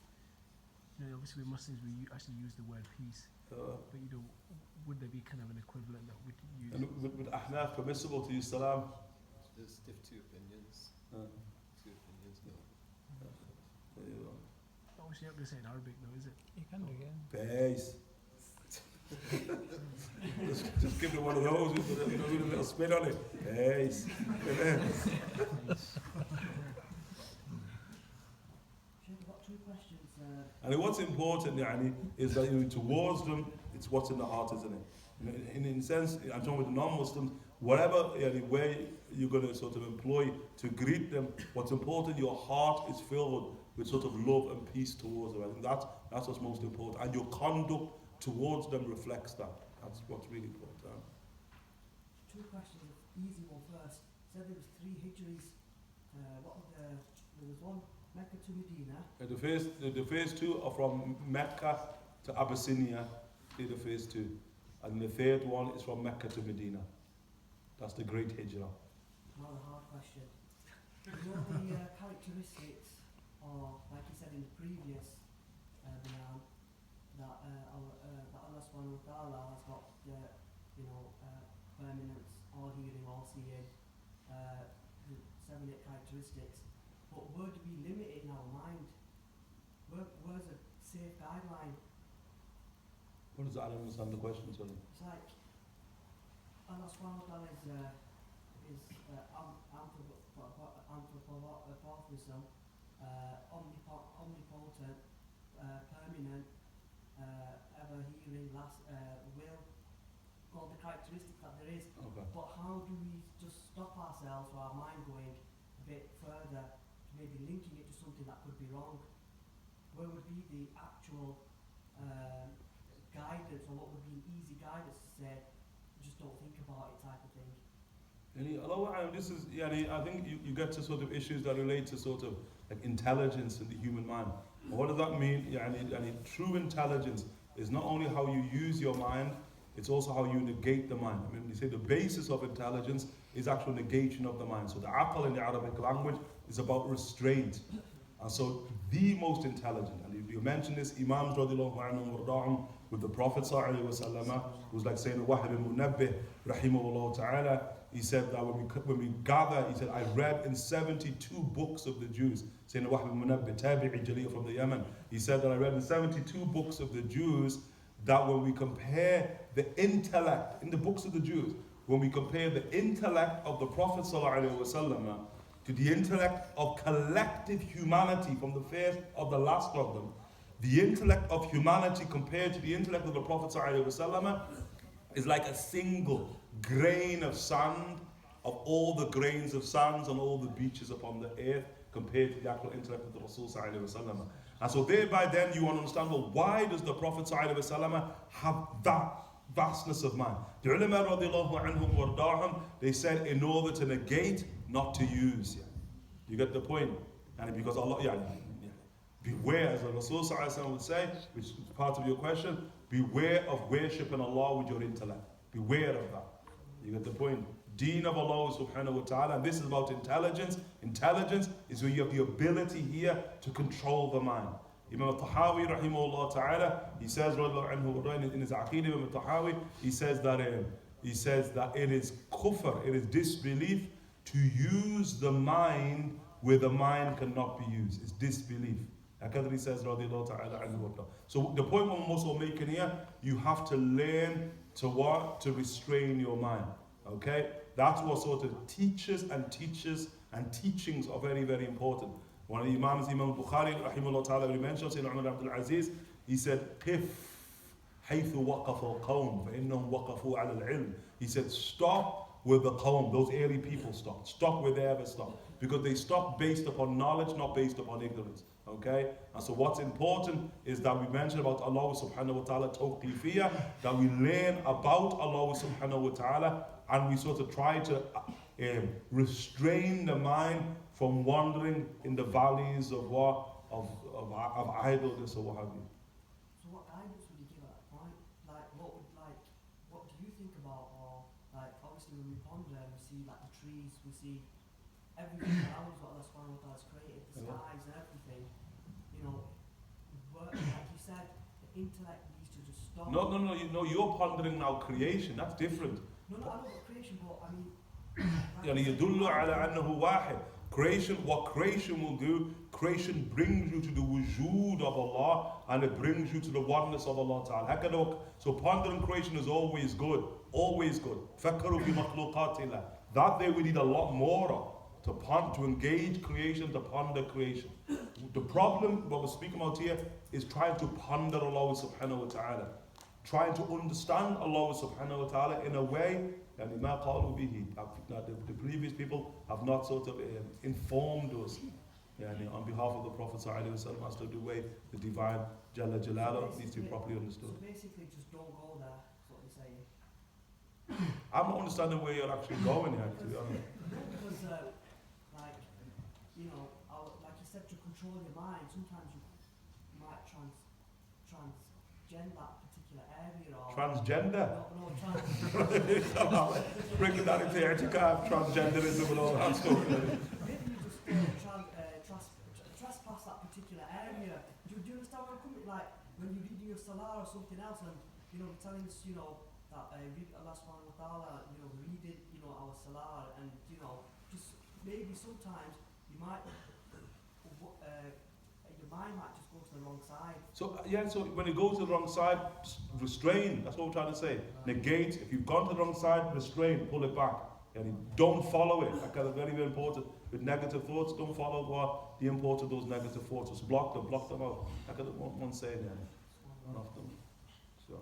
Obviously with Muslims we actually use the word peace, but would there be kind of an equivalent that we could use? And with Ahnaf permissible to use salam? There's two opinions. Two opinions, no. There you go. Obviously, you're not going to say in Arabic, though, is it? You can do, yeah. Peace. just give me one of those with a little spin on it. Peace. I've got two questions. And what's important, yani, is that towards them, it's what's in the heart, isn't it? In a sense, I'm talking with the non-Muslims, whatever way you're going to sort of employ to greet them, what's important, your heart is filled with sort of love and peace towards them. I think that's what's most important. And your conduct towards them reflects that. That's what's really important. Two questions. Easy one first. Said there was 3 hijris. There was one Mecca to Medina. The first 2 are from Mecca to Abyssinia. They're the first 2. And the third one is from Mecca to Medina. That's the great hijrah. Now the hard question. The characteristics, or like you said in the previous bayan, that Allah subhanahu wa ta'ala has got permanence, all hearing, all seeing, the 7, 8 characteristics. But where do we limit it in our mind? Where's a safe guideline? What does that? I don't understand the question, sorry. It's like Allah subhanahu wa ta'ala is anthropomorphism, omnipotent, permanent, ever hearing, will, all the characteristics that there is. Okay. But how do we just stop ourselves or our mind going a bit further, maybe linking it to something that could be wrong? Where would be the actual guidance, or what would be an easy guidance to say, just don't think about it type of thing? This is, I think you get to sort of issues that relate to sort of like intelligence in the human mind. And what does that mean? True intelligence is not only how you use your mind, it's also how you negate the mind. I mean, you say the basis of intelligence is actual negation of the mind. So the aql in the Arabic language is about restraint. And so the most intelligent, and you mentioned this, Imams radiallahu anhum warda'hum, with the Prophet sallallahu alaihi wasallam, who's like saying, Wahab al-Munabbih, rahimahullah ta'ala, he said that when we gather, he said, I read in 72 books of the Jews, saying Wahab al-Munabbih, Tabi'i Jalil from the Yemen, he said that I read in 72 books of the Jews that when we compare the intellect, in the books of the Jews, when we compare the intellect of the Prophet ﷺ to the intellect of collective humanity from the first of the last of them, the intellect of humanity compared to the intellect of the Prophet ﷺ is like a single grain of sand of all the grains of sands on all the beaches upon the earth compared to the actual intellect of the Rasul ﷺ. And so thereby then you want to understand, well, why does the Prophet ﷺ have that vastness of mind? The ulama radiallahu anhum warda'hum, they said in order to negate, not to use. You get the point? And because Allah, beware, as the Rasul ﷺ would say, which is part of your question, beware of worshipping Allah with your intellect. Beware of that. You get the point? Deen of Allah subhanahu wa ta'ala, and this is about intelligence. Intelligence is where you have the ability here to control the mind. Imam Al rahimahullah ta'ala, he says in his Aqeedah, Imam Al he says that it is kufr, it is disbelief to use the mind where the mind cannot be used. It's disbelief. Al-Qadri says radiallahu ta'ala anhu. So the point we're also making here, you have to learn to what? To restrain your mind. Okay? That's what sort of teachers and teachings are very, very important. One of the Imams, Imam Al Bukhari, rahimahullah ta'ala, he mentioned, Sayyidina Umar Abdul Aziz, he said, Qif haythu waqafa al-qawm, fa'innahum waqafu ala al-ilm. He said, stop where the qawm, those early people stopped. Stop where they ever stopped. Because they stopped based upon knowledge, not based upon ignorance. Okay? And so what's important is that we mention about Allah subhanahu wa ta'ala tawqifiyya, that we learn about Allah subhanahu wa ta'ala, and we sort of try to restrain the mind from wandering in the valleys of idleness or what have you. So what guidance would you give at that point? What do you think about, or obviously when we ponder and we see the trees, we see everything around us, what Allah subhanahu wa ta'ala has created, the skies and everything, but like you said, the intellect needs to just stop. No, you're pondering now creation, that's different. No, I know about creation, but I mean, يدل على أنه واحد. Creation, what creation will do, creation brings you to the wujud of Allah, and it brings you to the oneness of Allah Ta'ala. So pondering creation is always good, always good. فَكَّرُوا فِي مَخْلُوقَاتِ اللَّهِ. That day we need a lot more of, to engage creation, to ponder creation. The problem, what we're speaking about here, is trying to ponder Allah subhanahu wa ta'ala. Trying to understand Allah subhanahu wa ta'ala in a way that the previous people have not sort of informed us on behalf of the Prophet sallallahu alaihi wasallam as to the way the divine Jalla Jalaluhu needs to be properly understood. So basically just don't go there, that's what you're saying. I'm not understanding where you're actually going here, to be honest. Because like you said, to control your mind, sometimes you might transgender that particular area, or Transgender? No, Breaking that into i'tikaf, transgenderism and all that stuff. maybe you just trespass that particular area. Do you understand where I'm coming? Like when you're reading your salah or something else, and telling us, that read Allah subhanahu wa ta'ala, reading, our salah, and just maybe sometimes you might your mind might just go to the wrong side. So when it goes to the wrong side, restrain. That's what we're trying to say. Negate. If you've gone to the wrong side, restrain. Pull it back. And don't follow it. That's very, very important. With negative thoughts, don't follow the import of those negative thoughts. Just block them out. That's what one saying there. One of them. So,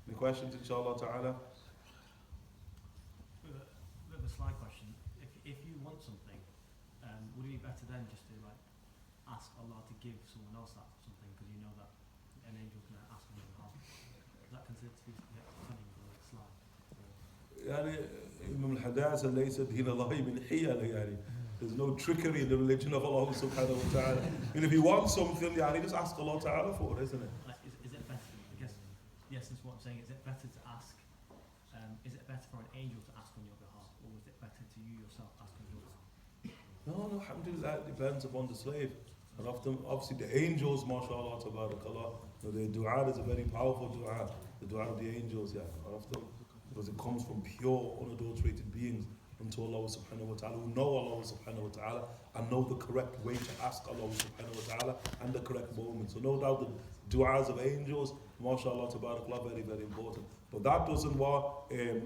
any questions, inshallah ta'ala? Bit of a sly question. If you want something, would it be better then just to ask Allah to give someone else that something, because you know that an angel can ask on your behalf? Is that considered to be cunning or sly? Imam Al said, ليس دين الله من حيل يعني. There's no trickery in the religion of Allah subhanahu wa ta'ala. And if you want something, yani, just ask Allah ta'ala for it, isn't it? Is it better, I guess, the essence of what I'm saying, is it better to ask, is it better for an angel to ask on your behalf, or is it better to you yourself ask on your behalf? No, alhamdulillah, it depends upon the slave. And often, obviously, the angels, mashallah, tabarakallah, their dua is a very powerful dua. The dua of the angels, yeah. And often, because it comes from pure, unadulterated beings unto Allah subhanahu wa ta'ala, who know Allah subhanahu wa ta'ala and know the correct way to ask Allah subhanahu wa ta'ala and the correct moment. So no doubt the du'as of angels, mashallah, tabarakallah, very, very important. But that doesn't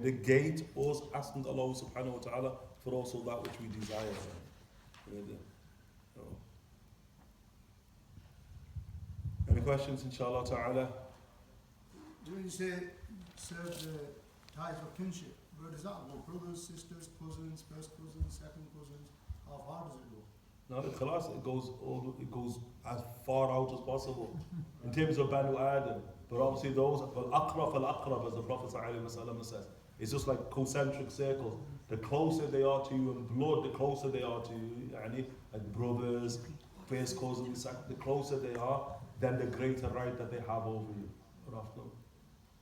negate us asking Allah subhanahu wa ta'ala for also that which we desire. Any questions, inshallah ta'ala? When you say serve the ties of kinship, where does that go? Brothers, sisters, cousins, first cousins, second cousins? How far does it go? No, the khalas, it goes as far out as possible in terms of Banu Adam. But obviously those, al-aqrab, as the Prophet ﷺ says, it's just like concentric circles. The closer they are to you in blood, the closer they are to you, like brothers, first cousins, the closer they are, then the greater right that they have over you.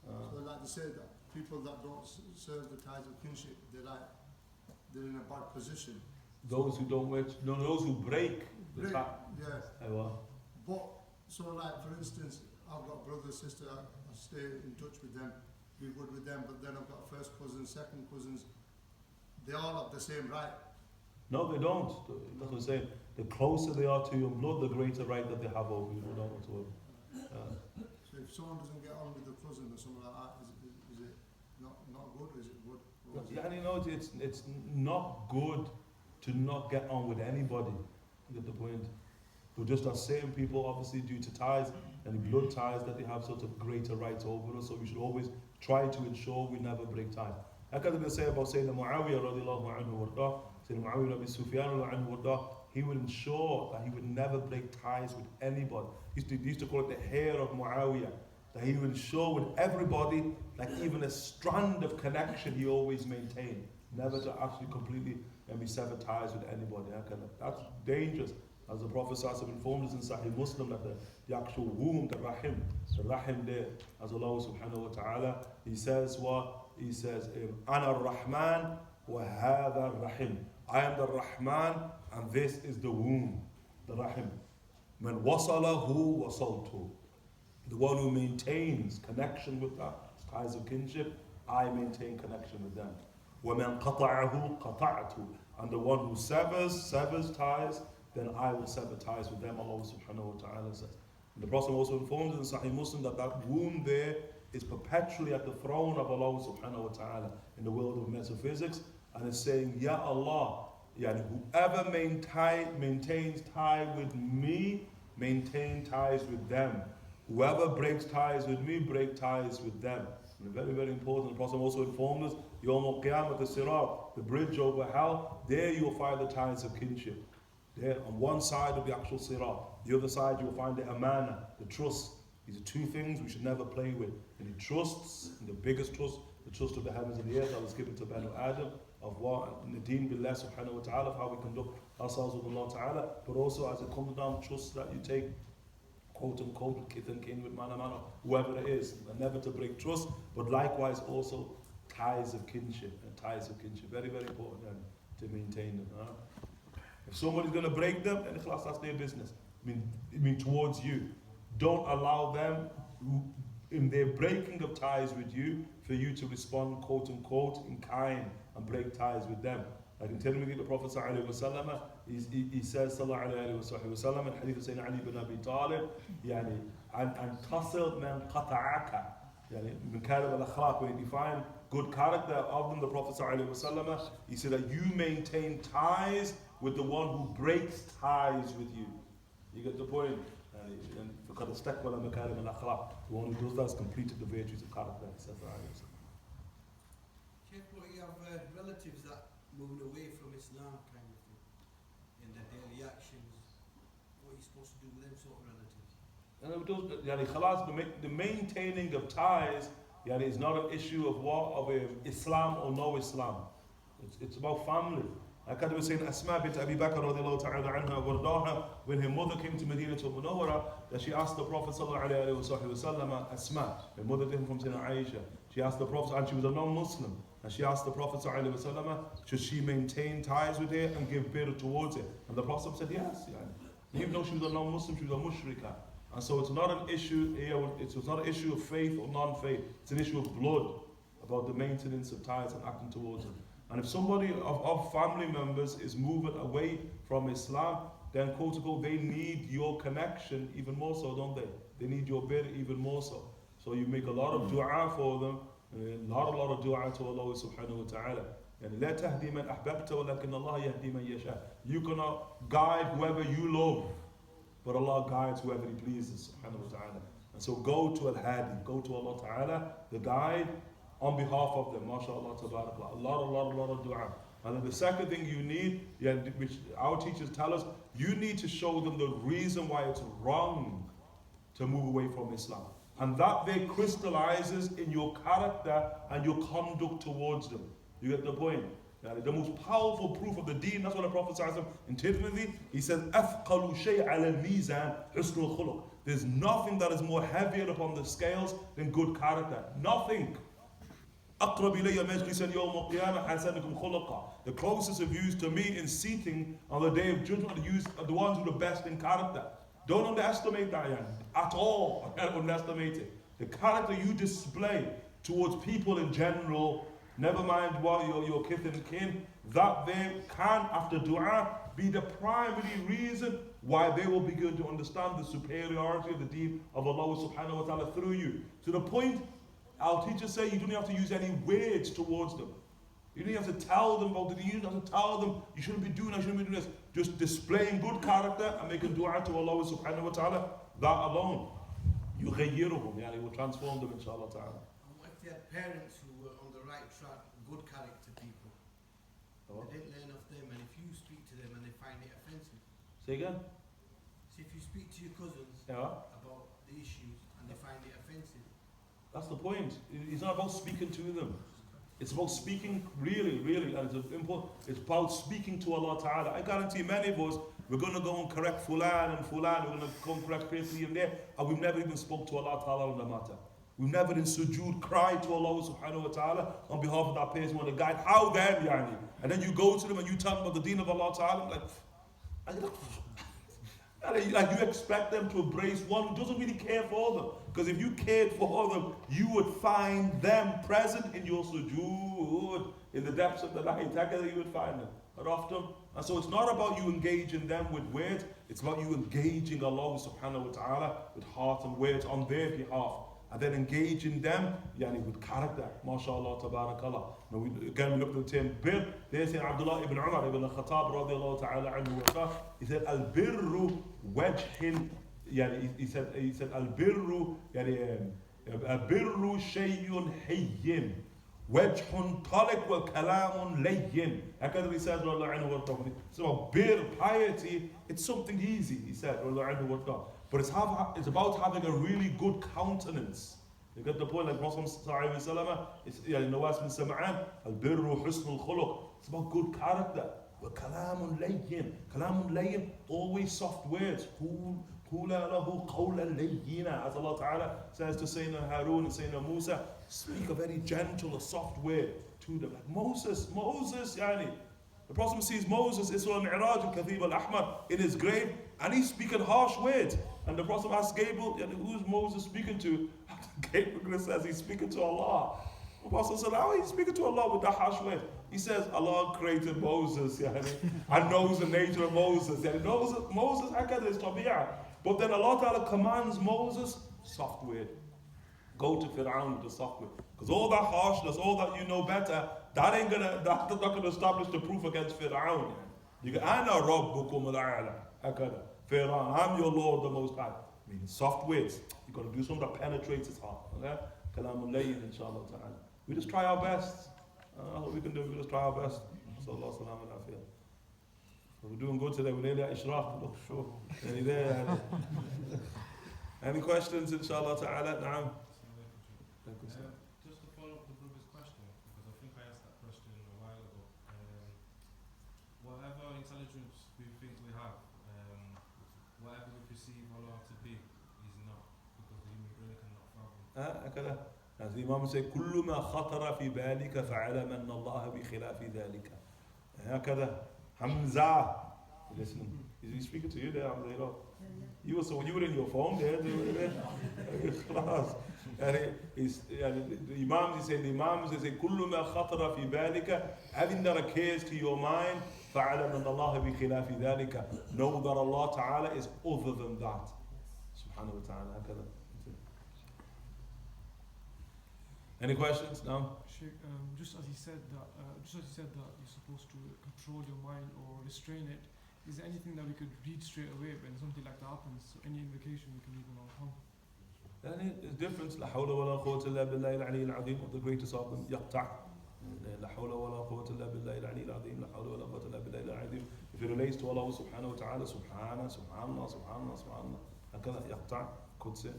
So like they say that people that don't serve the ties of kinship, they're in a bad position. Those who don't those who break the tie. Yes. But so like for instance, I've got brother, sister, I stay in touch with them, be good with them, but then I've got first cousins, second cousins, they all have the same right. No, they don't. That's what I'm saying. The closer they are to your blood, the greater right that they have over you. So if someone doesn't get on with the cousin or something like that, is it not good or is it good? It's not good to not get on with anybody. You get the point? But just as certain people, obviously due to ties and blood ties, that they have sort of greater rights over us, so we should always try to ensure we never break ties. Like I was going to say about Sayyidina Muawiyah radiallahu anhu warda, Sayyidina Muawiyah Abi Sufyan anhu warda, he would ensure that he would never break ties with anybody. He used to call it the hair of Muawiyah, that he would ensure with everybody, like even a strand of connection he always maintained, never to actually completely sever ties with anybody. That's dangerous. As the Prophet informed us in Sahih Muslim that the actual womb, the rahim there, as Allah subhanahu wa ta'ala, he says what? He says, Ana ar-Rahman wa hadha ar-Rahim. I am the Rahman and this is the womb, the rahim. Man wasalahu wasaltu. The one who maintains connection with that, ties of kinship, I maintain connection with them. وَمَنْ قَطَعَهُ قَطَعْتُ. And the one who severs ties, then I will sever ties with them, Allah subhanahu wa ta'ala says. And the Prophet also informs in Sahih Muslim that womb there is perpetually at the throne of Allah subhanahu wa ta'ala in the world of metaphysics, and it's saying, Ya Allah, whoever maintains tie with me, maintain ties with them. Whoever breaks ties with me, break ties with them. And very, very important. The Prophet also informed us, Yawm al-Qiyamah, the Sirat, the bridge over hell, there you'll find the ties of kinship. There, on one side of the actual Sirat, the other side you'll find the amana, the trust. These are two things we should never play with. And the trusts, and the biggest trust, the trust of the heavens and the earth that was given to Banu Adam, of what, in the deen billah subhanahu wa ta'ala, of how we conduct ourselves with Allah ta'ala, but also as it comes down, trust that you take, quote unquote, with kith and kin, with man and man, or whoever it is, and never to break trust, but likewise also ties of kinship, very, very important to maintain them. If somebody's going to break them, then that's their business. I mean towards you. Don't allow them, in their breaking of ties with you, for you to respond, quote unquote, in kind and break ties with them. Like in Tirmidhi, the Prophet ﷺ, he says, sallallahu alayhi wa sallam, in hadith of Sayyidina Ali ibn Abi Talib, and tasil man qata'aka, min karim al-akhlaq, when he defined good character of them, the Prophet ﷺ, he said that you maintain ties with the one who breaks ties with you. You get the point? The one who does that has completed the virtues of character, etc. You have relatives that moving away from Islam, kind of thing, in their daily actions. What are you supposed to do with them sort of relatives? The maintaining of ties is not an issue of Islam or no Islam. It's about family. Like I was saying, Asma bint Abi Bakr radiallahu ta'ala anha wardaha, when her mother came to Medina to Munawwara, that she asked the Prophet sallallahu alayhi wa sallam, Asma, her mother came from Sayyidina Aisha, she asked the Prophet, and she was a non-Muslim, and she asked the Prophet sallallahu alayhi wa sallam, should she maintain ties with her and give birth towards her? And the Prophet said yes. Even though she was a non-Muslim, she was a mushrika. And so it's not an issue here, it's not an issue of faith or non-faith, it's an issue of blood, about the maintenance of ties and acting towards them. And if somebody of family members is moving away from Islam, then quote unquote, they need your connection even more so, don't they? They need your bid even more so. So you make a lot of dua for them, and a lot of dua to Allah subhanahu wa ta'ala. And لا تهدي من أحببت ولكن الله يهدي من يشاء. You cannot guide whoever you love, but Allah guides whoever He pleases subhanahu wa ta'ala. And so go to Al-Hadi, go to Allah ta'ala, the guide, on behalf of them, mashallah, tabarakallah. A lot of dua. And then the second thing you need, which our teachers tell us, you need to show them the reason why it's wrong to move away from Islam. And that there crystallizes in your character and your conduct towards them. You get the point? The most powerful proof of the deen, that's what the Prophet says in Tirmidhi, he says, أَثْقَلُ شَيْء عَلَى الْمِيزَانِ حُسْنُ الْخُلُقِ. There's nothing that is more heavier upon the scales than good character. Nothing. أقرب إلي مجلسا يوم القيامة حسنكم خلقا. The closest of you to me in seating on the day of judgment are the ones who are the best in character. Don't underestimate that at all. Don't underestimate it. The character you display towards people in general, never mind what your kith and kin, that they can, after dua, be the primary reason why they will begin to understand the superiority of the deen of Allah subhanahu wa ta'ala through you. To the point, our teachers say you don't have to use any words towards them. You don't have to tell them about it. You don't have to tell them you shouldn't be doing that, you shouldn't be doing this. Just displaying good character and making dua to Allah subhanahu wa ta'ala, that alone, يغيرهم, it will transform them inshallah ta'ala. What if they had parents who were on the right track, good character people? They didn't learn of them, and if you speak to them and they find it offensive. Say again? So if you speak to your cousins about the issues and they find it offensive. That's the point. It's not about speaking to them. It's about speaking really, and it's important. It's about speaking to Allah Ta'ala. I guarantee many of us, we're going to go and correct Fulan and Fulan, we're going to come correct Faithfully in there, and we've never even spoke to Allah Ta'ala on the matter. We've never in sujood cried to Allah Subhanahu wa Ta'ala on behalf of that person with a guide. How then, yani? And then you go to them and you tell them about the deen of Allah Ta'ala, like you expect them to embrace one who doesn't really care for them. Because if you cared for them, you would find them present in your sujood, in the depths of the night. You would find them quite often. And so it's not about you engaging them with words, it's about you engaging Allah subhanahu wa ta'ala with heart and words on their behalf. And then engaging them with character. MashaAllah, tabarakallah. Now again, we look at the term bir. There's Abdullah ibn Umar ibn al-Khattab radiallahu ta'ala anhu. He said, al-birru wajhin. He said, al-birru, al-birru shay'un hayyin. Wajhun talik wal kalamun layyin. Hakada he says, radiallahu anhu. So bir, piety, it's something easy, he said, radiallahu anhu. But it's about having a really good countenance. You get the point, like Prophet sallallahu alaihi wasallam, it's Nawas bin Sam'an, al-birru husnul khuluq. It's about good character. Wa kalamun layyin. Kalamun layyin, always soft words. Qula lahu qawlan layyina. As Allah Ta'ala says to Sayyidina Harun and Sayyidina Musa, speak a very gentle, a soft word to them. Like Moses, yani. The Prophet sees Moses, Isra al-Mi'raj al-Kathib al-Ahmar in his grave, and he's speaking harsh words. And the Prophet asked Gabriel, who's Moses speaking to? Gabriel says he's speaking to Allah. The Prophet said, how are you speaking to Allah with that harsh word? He says, Allah created Moses, and knows the nature of Moses. Moses, is tabi'ah. But then Allah Ta'ala commands Moses, soft word. Go to Fir'aun with the soft word. Because all that harshness, all that you know better, that's not gonna establish the proof against Fir'aun. You go, Ana Rabbukum al-A'la. Fir'aun, I'm your Lord, the Most High. Meaning soft words. You got to do something that penetrates his heart. Okay? Kalamul layyin, inshallah ta'ala. We just try our best. All we can do, we just try our best. Sallallahu alayhi wa sallam. We're doing good today. We're nearly at Ishraq. Look, sure. Nearly there. Any questions, inshallah ta'ala? Na'am. Just to follow up the brother's question, because I think I asked that question a while ago. perceive Allah to be is not, because the human brain cannot fathom. هكذا. As the Imam said, كل ما خطر في بالك فاعلم أن الله بخلاف ذلك. هكذا. Hamza. Listen, is he speaking to you there, Hamza? You were in your phone there. And the Imam said, كل ما خطر في بالك, having that occurs to your mind, فاعلم أن الله بخلاف ذلك. Know that Allah Ta'ala is other than that. Subhanahu wa Ta'ala. هكذا. Any questions now? Sheikh, just as he said that you're supposed to control your mind or restrain it, is there anything that we could read straight away when something like that happens? So any invocation we can read in our tongue? It's different. لا حول ولا قوة إلا بالله العلي العظيم. Of the greatest of them, يقطع. لا حول ولا قوة إلا بالله العلي العظيم. لا حول ولا قوة إلا بالله العلي العظيم. If it relates to Allah subhanahu wa ta'ala, subhana, subhanallah, subhanallah, subhanallah. هكذا يقطع. Could say.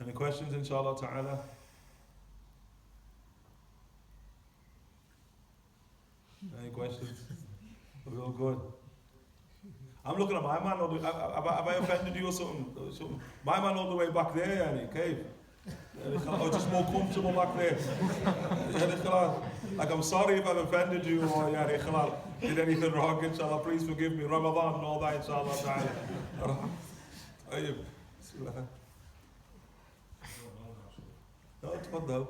Any questions, inshallah ta'ala? Any questions? We're all good. I'm looking at my man all the way. Have I offended you or something? My man all the way back there, yani, cave. Or just more comfortable back there. Like, I'm sorry if I've offended you or yani, did anything wrong, inshallah. Please forgive me. Ramadan and all that, inshallah ta'ala. No, تفضل.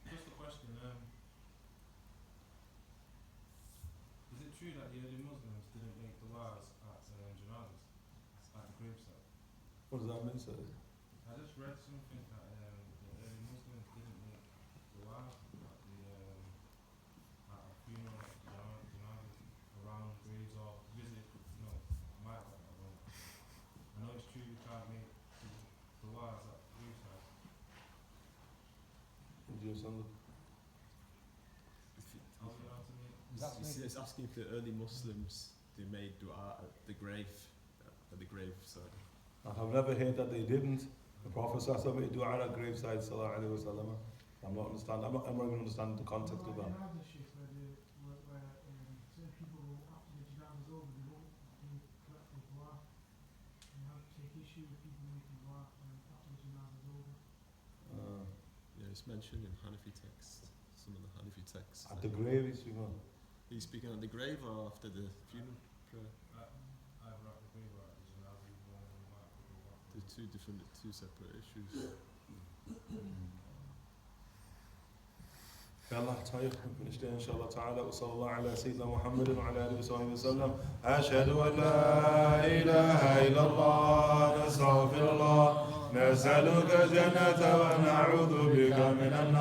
Just a question. Is it true that the early Muslims didn't make du'as at janazas, at the graveside? What does that mean, sir? I just read something that the early Muslims didn't make du'as at a funeral, janazas, around graves or visit. No, I know it's true you can't make du'as at gravesides. Do you understand? It's asking if the early Muslims they made dua at the grave side. I have never heard that they didn't. The Prophet ﷺ made dua at graveside, sallallahu alaihi wasallam. I'm not even understanding the context of that. It's mentioned in Hanafi texts, some of the Hanafi texts. At the grave, he's speaking on. He's speaking at the grave or after the funeral prayer? Either at the grave or at the janazah. They're two separate issues. يلا طيب نشتغل إن شاء الله تعالى وصلى الله على سيدنا محمد وعلى آله وصحبه وسلم. أشهد أن لا إله إلا الله نستغفر الله نسألك الجنة ونعوذ بك من النار.